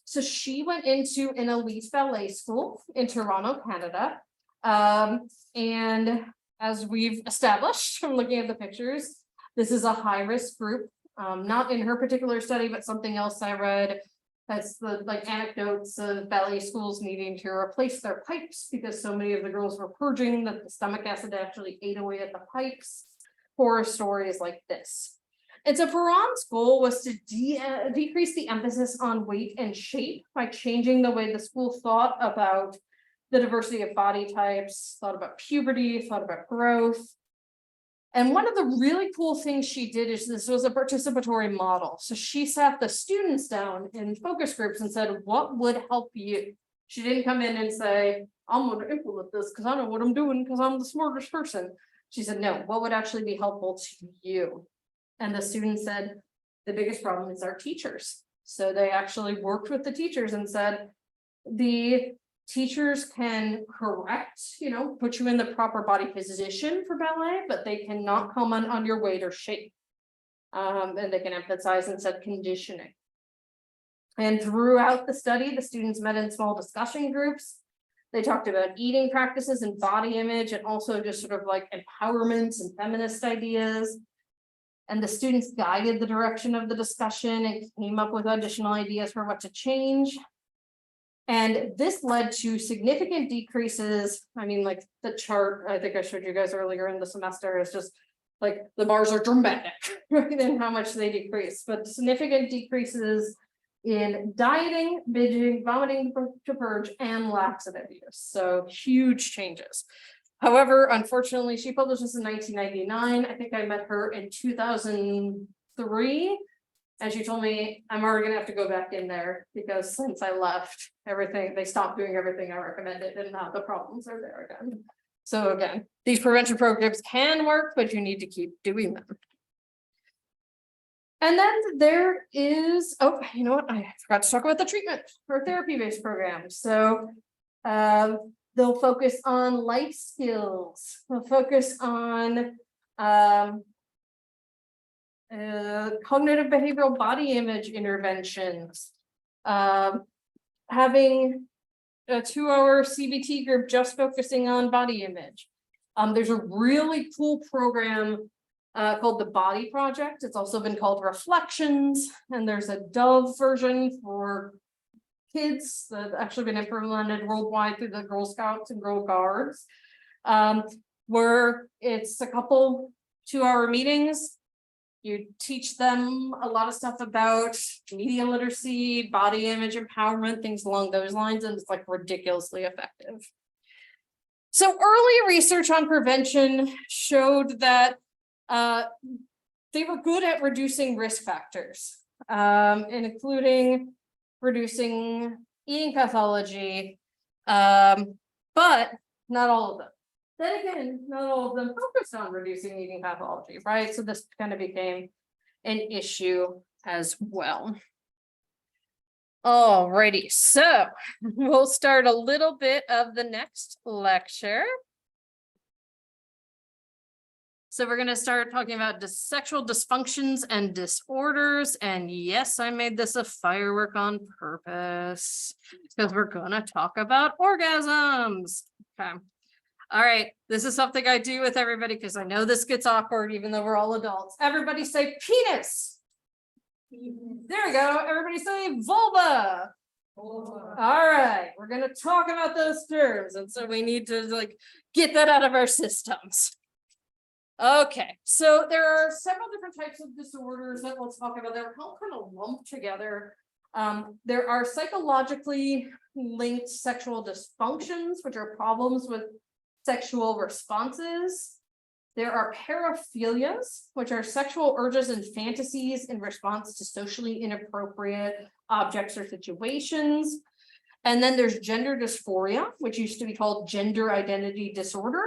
So she went into an elite ballet school in Toronto, Canada. And as we've established from looking at the pictures, this is a high-risk group, not in her particular study, but something else I read. That's the like anecdotes of ballet schools needing to replace their pipes because so many of the girls were purging that the stomach acid actually ate away at the pipes. Horror stories like this. And so Perron's goal was to decrease the emphasis on weight and shape by changing the way the school thought about the diversity of body types, thought about puberty, thought about growth. And one of the really cool things she did is this was a participatory model. So she sat the students down in focus groups and said, what would help you? She didn't come in and say, I'm going to implement this because I know what I'm doing because I'm the smartest person. She said, no, what would actually be helpful to you? And the students said, the biggest problem is our teachers. So they actually worked with the teachers and said, the teachers can correct, put you in the proper body position for ballet, but they cannot comment on your weight or shape. And they can emphasize and set conditioning. And throughout the study, the students met in small discussion groups. They talked about eating practices and body image, and also just sort of like empowerment and feminist ideas. And the students guided the direction of the discussion and came up with additional ideas for what to change. And this led to significant decreases. I mean, like the chart, I think I showed you guys earlier in the semester, is just like the bars are dramatic, right? And how much they decrease, but significant decreases in dieting, binging, vomiting to purge, and laxative use. So huge changes. However, unfortunately, she published this in 1999. I think I met her in 2003. And she told me, I'm already gonna have to go back in there because since I left, they stopped doing everything I recommended, and now the problems are there again. So again, these prevention programs can work, but you need to keep doing them. And then there is, you know what? I forgot to talk about the treatment or therapy-based programs. So they'll focus on life skills. They'll focus on cognitive behavioral body image interventions, having a 2-hour CBT group just focusing on body image. There's a really cool program called the Body Project. It's also been called Reflections, and there's a Dove version for kids that's actually been implemented worldwide through the Girl Scouts and Girl Guards, where it's a couple 2-hour meetings. You teach them a lot of stuff about media literacy, body image empowerment, things along those lines, and it's like ridiculously effective. So early research on prevention showed that they were good at reducing risk factors, including reducing eating pathology, but not all of them. Then again, not all of them focused on reducing eating pathology, right? So this kind of became an issue as well. Alrighty, so we'll start a little bit of the next lecture. So we're going to start talking about sexual dysfunctions and disorders. And yes, I made this a firework on purpose because we're going to talk about orgasms. Okay. All right, this is something I do with everybody because I know this gets awkward even though we're all adults. Everybody say penis. There we go. Everybody say vulva. All right, we're gonna talk about those terms, and so we need to like get that out of our systems. Okay, so there are several different types of disorders that we'll talk about. They're all kind of lumped together. There are psychologically linked sexual dysfunctions, which are problems with sexual responses. There are paraphilias, which are sexual urges and fantasies in response to socially inappropriate objects or situations. And then there's gender dysphoria, which used to be called gender identity disorder,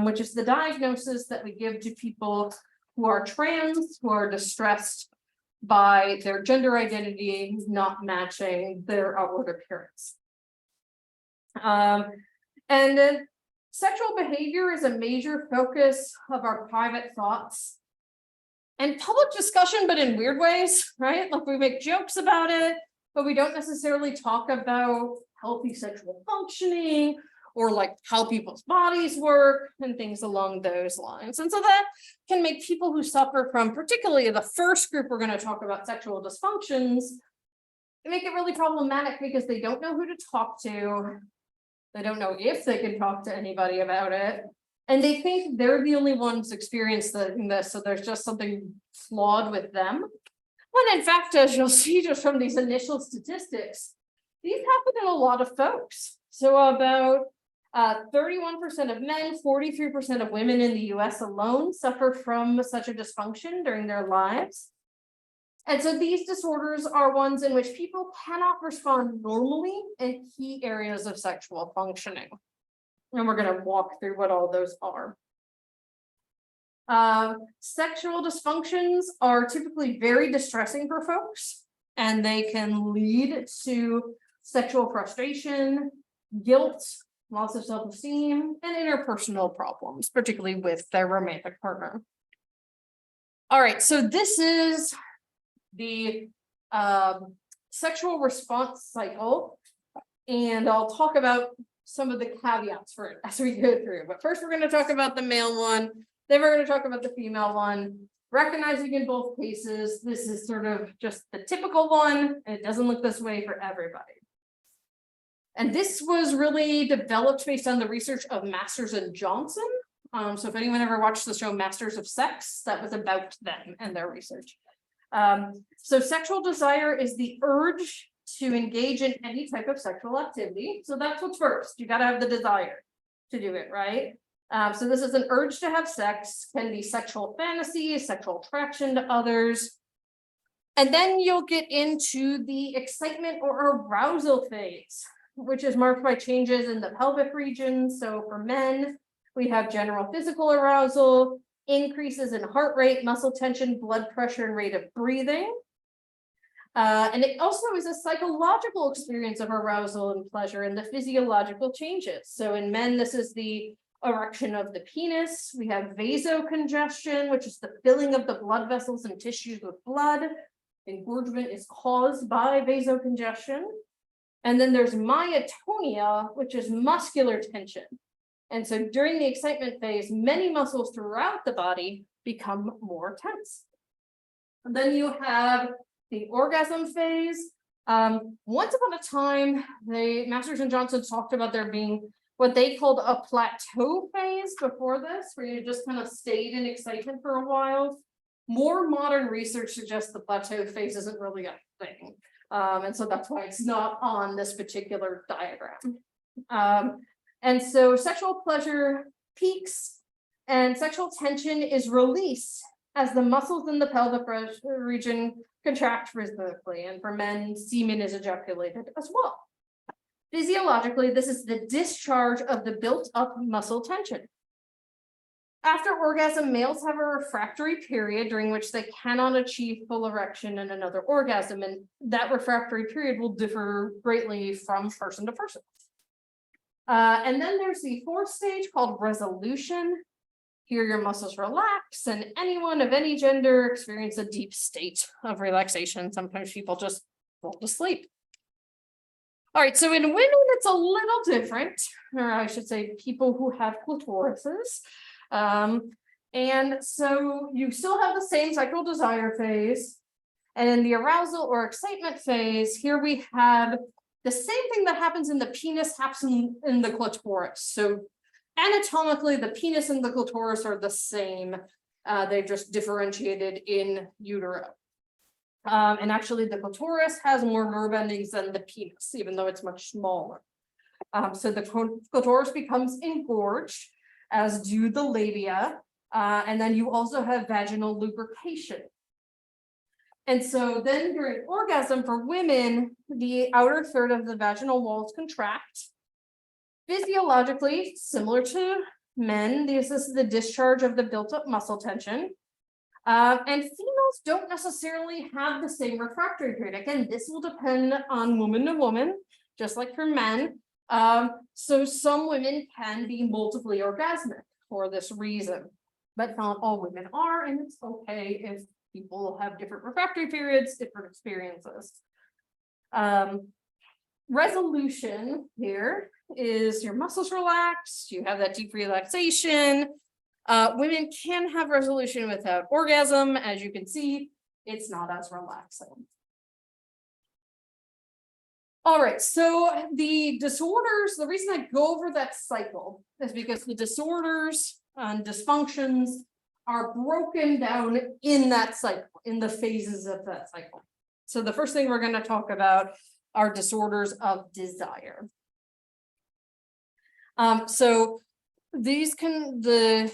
which is the diagnosis that we give to people who are trans, who are distressed by their gender identity not matching their outward appearance. And then sexual behavior is a major focus of our private thoughts and public discussion, but in weird ways, right? Like we make jokes about it, but we don't necessarily talk about healthy sexual functioning or like how people's bodies work and things along those lines. And so that can make people who suffer from, particularly the first group we're going to talk about, sexual dysfunctions, make it really problematic because they don't know who to talk to. They don't know if they can talk to anybody about it. And they think they're the only ones experiencing this, so there's just something flawed with them. When in fact, as you'll see just from these initial statistics, these happen in a lot of folks. So about 31% of men, 43% of women in the US alone suffer from such a dysfunction during their lives. And so these disorders are ones in which people cannot respond normally in key areas of sexual functioning. And we're going to walk through what all those are. Sexual dysfunctions are typically very distressing for folks, and they can lead to sexual frustration, guilt, loss of self-esteem, and interpersonal problems, particularly with their romantic partner. All right, so this is the sexual response cycle, and I'll talk about some of the caveats for it as we go through. But first, we're going to talk about the male one, then we're going to talk about the female one. Recognizing in both cases, this is sort of just the typical one, and it doesn't look this way for everybody. And this was really developed based on the research of Masters and Johnson. So if anyone ever watched the show Masters of Sex, that was about them and their research. So sexual desire is the urge to engage in any type of sexual activity. So that's what's first. You got to have the desire to do it, right? So this is an urge to have sex, can be sexual fantasy, sexual attraction to others. And then you'll get into the excitement or arousal phase, which is marked by changes in the pelvic region. So for men, we have general physical arousal, increases in heart rate, muscle tension, blood pressure, and rate of breathing. And it also is a psychological experience of arousal and pleasure and the physiological changes. So in men, this is the erection of the penis. We have vasocongestion, which is the filling of the blood vessels and tissues with blood. Engorgement is caused by vasocongestion. And then there's myotonia, which is muscular tension. And so during the excitement phase, many muscles throughout the body become more tense. And then you have the orgasm phase. Once upon a time, the Masters and Johnson talked about there being what they called a plateau phase before this, where you just kind of stayed in excitement for a while. More modern research suggests the plateau phase isn't really a thing. And so that's why it's not on this particular diagram. And so sexual pleasure peaks and sexual tension is released as the muscles in the pelvic region contract rhythmically. And for men, semen is ejaculated as well. Physiologically, this is the discharge of the built-up muscle tension. After orgasm, males have a refractory period during which they cannot achieve full erection in another orgasm, and that refractory period will differ greatly from person to person. And then there's the fourth stage called resolution. Here your muscles relax, and anyone of any gender experience a deep state of relaxation. Sometimes people just fall to sleep. All right, so in women, it's a little different, or I should say people who have clitorises. And so you still have the same sexual desire phase, And in the arousal or excitement phase, here we have the same thing that happens in the penis happens in the clitoris. So anatomically, the penis and the clitoris are the same. They're just differentiated in utero. And actually the clitoris has more nerve endings than the penis, even though it's much smaller. So the clitoris becomes engorged, as do the labia. And then you also have vaginal lubrication. And so then during orgasm for women, the outer third of the vaginal walls contract. Physiologically, similar to men, this is the discharge of the built-up muscle tension. And females don't necessarily have the same refractory period. Again, this will depend on woman to woman, just like for men. So some women can be multiply orgasmic for this reason, but not all women are, and it's okay if people have different refractory periods, different experiences. Resolution here is your muscles relaxed, you have that deep relaxation. Women can have resolution without orgasm. As you can see, it's not as relaxing. All right, so the disorders, the reason I go over that cycle is because the disorders and dysfunctions are broken down in that cycle, in the phases of that cycle. So the first thing we're going to talk about are disorders of desire. So these the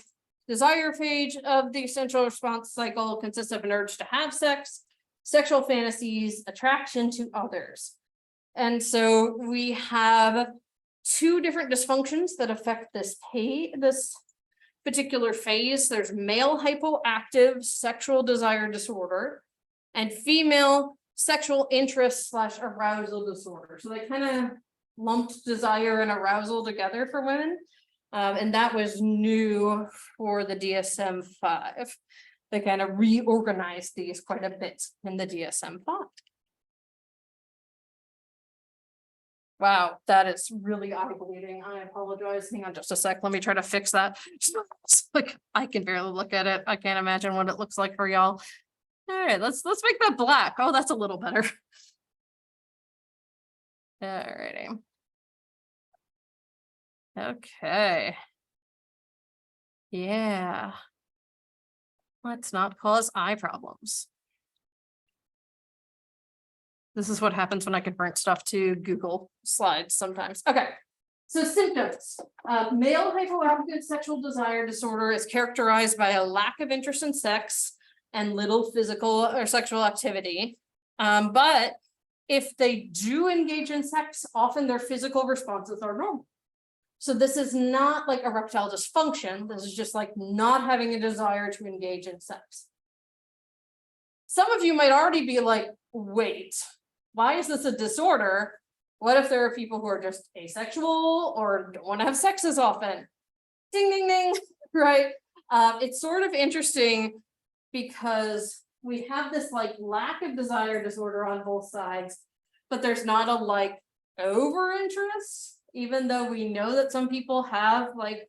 desire phase of the essential response cycle consists of an urge to have sex, sexual fantasies, attraction to others. And so we have two different dysfunctions that affect this particular phase. There's male hypoactive sexual desire disorder and female sexual interest / arousal disorder. So they kind of lumped desire and arousal together for women. And that was new for the DSM-5. They kind of reorganized these quite a bit in the DSM-5. Wow, that is really eye-bleeding. I apologize. Hang on just a sec. Let me try to fix that. It's like I can barely look at it. I can't imagine what it looks like for y'all. All right, let's make that black. Oh, that's a little better. All righty. Okay. Yeah. Let's not cause eye problems. This is what happens when I convert stuff to Google Slides sometimes. Okay, so symptoms. Male hypoactive sexual desire disorder is characterized by a lack of interest in sex and little physical or sexual activity. But if they do engage in sex, often their physical responses are normal. So this is not like erectile dysfunction. This is just like not having a desire to engage in sex. Some of you might already be like, wait, why is this a disorder? What if there are people who are just asexual or don't want to have sex as often? Ding, ding, ding, right? It's sort of interesting because we have this like lack of desire disorder on both sides, but there's not a like over interest, even though we know that some people have like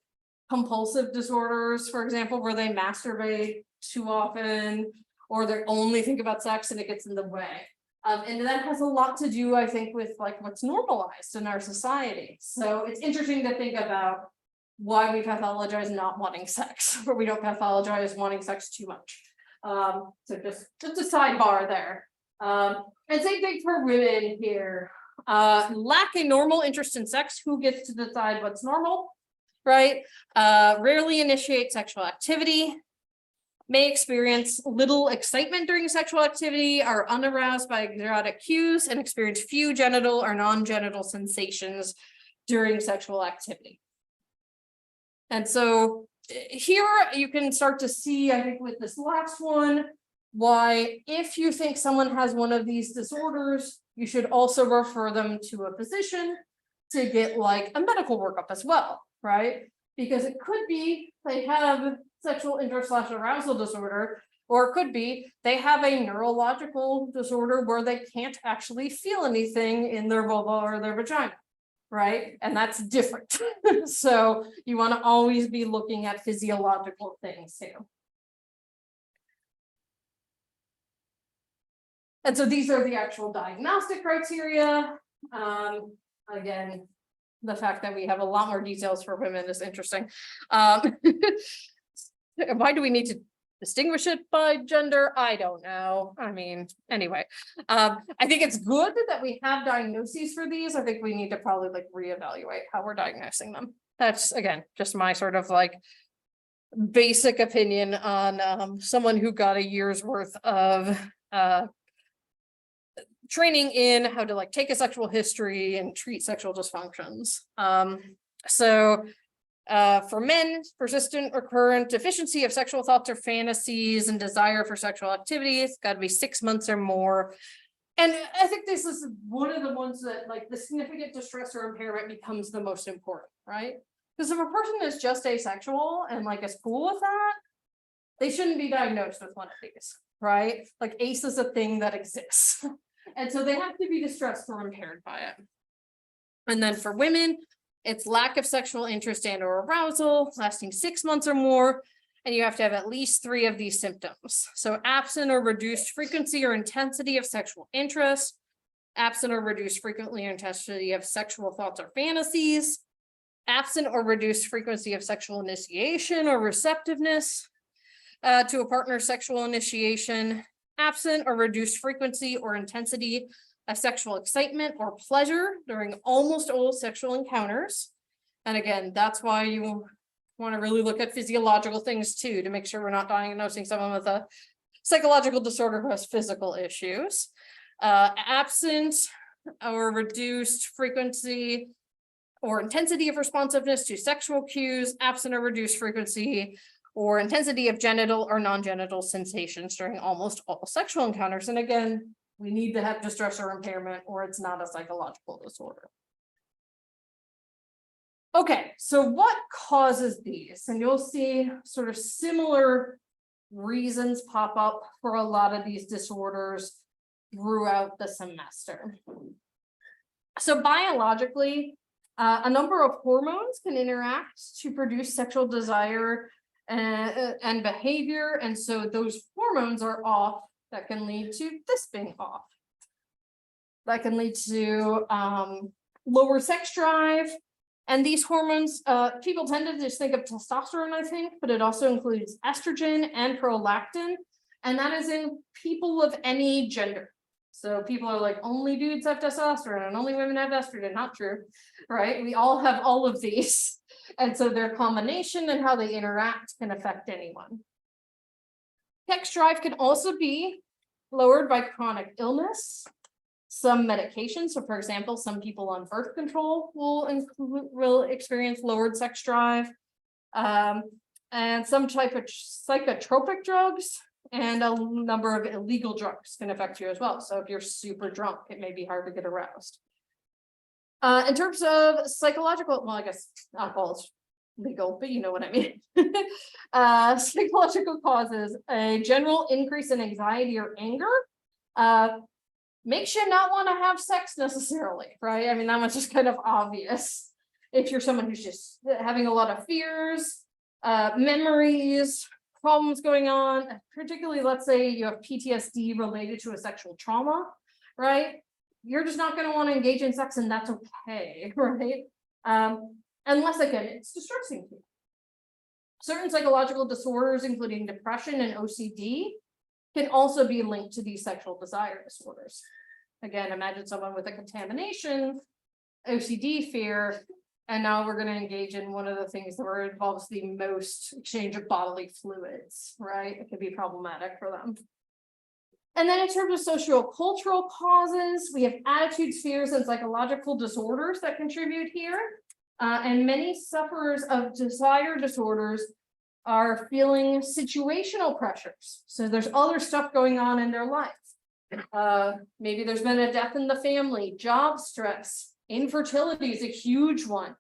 compulsive disorders, for example, where they masturbate too often, or they only think about sex and it gets in the way. And that has a lot to do, I think, with like what's normalized in our society. So it's interesting to think about why we pathologize not wanting sex, or we don't pathologize wanting sex too much. So just a sidebar there. And same thing for women here. Lack a normal interest in sex. Who gets to decide what's normal, right? Rarely initiate sexual activity. May experience little excitement during sexual activity, are unaroused by exotic cues, and experience few genital or non-genital sensations during sexual activity. And so here you can start to see, I think with this last one, why if you think someone has one of these disorders, you should also refer them to a physician to get like a medical workup as well, right? Because it could be they have sexual interest / arousal disorder, or it could be they have a neurological disorder where they can't actually feel anything in their vulva or their vagina, right? And that's different. So you want to always be looking at physiological things too. And so these are the actual diagnostic criteria. Again, the fact that we have a lot more details for women is interesting. Why do we need to distinguish it by gender? I don't know. I mean, anyway, I think it's good that we have diagnoses for these. I think we need to probably like reevaluate how we're diagnosing them. That's again, just my sort of like basic opinion on someone who got a year's worth of training in how to like take a sexual history and treat sexual dysfunctions. For men, persistent recurrent deficiency of sexual thoughts or fantasies and desire for sexual activity, it's got to be 6 months or more. And I think this is one of the ones that like the significant distress or impairment becomes the most important, right? Because if a person is just asexual and like is cool with that, they shouldn't be diagnosed with one of these, right? Like ACE is a thing that exists. And so they have to be distressed or impaired by it. And then for women, it's lack of sexual interest and or arousal lasting 6 months or more. And you have to have at least 3 of these symptoms. So absent or reduced frequency or intensity of sexual interest, absent or reduced frequency or intensity of sexual thoughts or fantasies, absent or reduced frequency of sexual initiation or receptiveness to a partner's sexual initiation, absent or reduced frequency or intensity of sexual excitement or pleasure during almost all sexual encounters. And again, that's why you want to really look at physiological things too, to make sure we're not diagnosing someone with a psychological disorder who has physical issues. Absent or reduced frequency or intensity of responsiveness to sexual cues, absent or reduced frequency or intensity of genital or non-genital sensations during almost all sexual encounters. And again, we need to have distress or impairment or it's not a psychological disorder. Okay, so what causes these? And you'll see sort of similar reasons pop up for a lot of these disorders throughout the semester. So biologically, a number of hormones can interact to produce sexual desire and behavior. And so those hormones are off. That can lead to this being off. That can lead to lower sex drive. And these hormones, people tend to just think of testosterone, I think, but it also includes estrogen and prolactin. And that is in people of any gender. So people are like, only dudes have testosterone and only women have estrogen. Not true, right? We all have all of these. And so their combination and how they interact can affect anyone. Sex drive can also be lowered by chronic illness, some medications. So for example, some people on birth control will experience lowered sex drive, and some type of psychotropic drugs and a number of illegal drugs can affect you as well. So if you're super drunk, it may be hard to get aroused. In terms of psychological, well, I guess alcohol is legal, but you know what I mean. Psychological causes, a general increase in anxiety or anger makes you not want to have sex necessarily, right? I mean, that much is kind of obvious. If you're someone who's just having a lot of fears, memories, problems going on, particularly let's say you have PTSD related to a sexual trauma, right? You're just not going to want to engage in sex, and that's okay, right? Unless again, it's distressing to you. Certain psychological disorders, including depression and OCD, can also be linked to these sexual desire disorders. Again, imagine someone with a contamination, OCD fear, and now we're going to engage in one of the things that involves the most exchange of bodily fluids, right? It can be problematic for them. And then in terms of socio-cultural causes, we have attitudes, fears, and psychological disorders that contribute here. And many sufferers of desire disorders are feeling situational pressures. So there's other stuff going on in their life. Maybe there's been a death in the family, job stress, infertility is a huge one.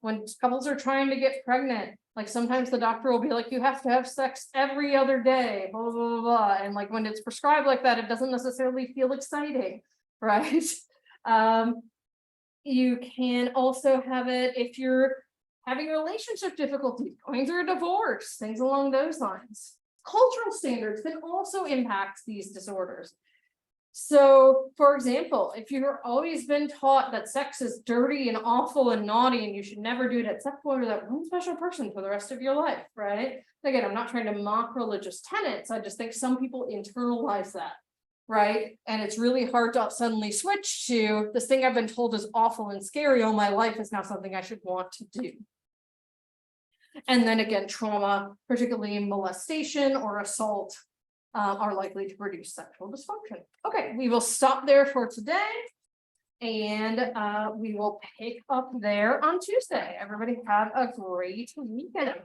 When couples are trying to get pregnant, like sometimes the doctor will be like, you have to have sex every other day, blah, blah, blah, blah. And like when it's prescribed like that, it doesn't necessarily feel exciting, right? You can also have it if you're having relationship difficulties, going through a divorce, things along those lines. Cultural standards can also impact these disorders. So, for example, if you've always been taught that sex is dirty and awful and naughty and you should never do it except for that one special person for the rest of your life, right? Again, I'm not trying to mock religious tenets. I just think some people internalize that, right? And it's really hard to suddenly switch to this thing I've been told is awful and scary all my life is now something I should want to do. And then again, trauma, particularly molestation or assault, are likely to produce sexual dysfunction. Okay, we will stop there for today. And we will pick up there on Tuesday. Everybody have a great weekend.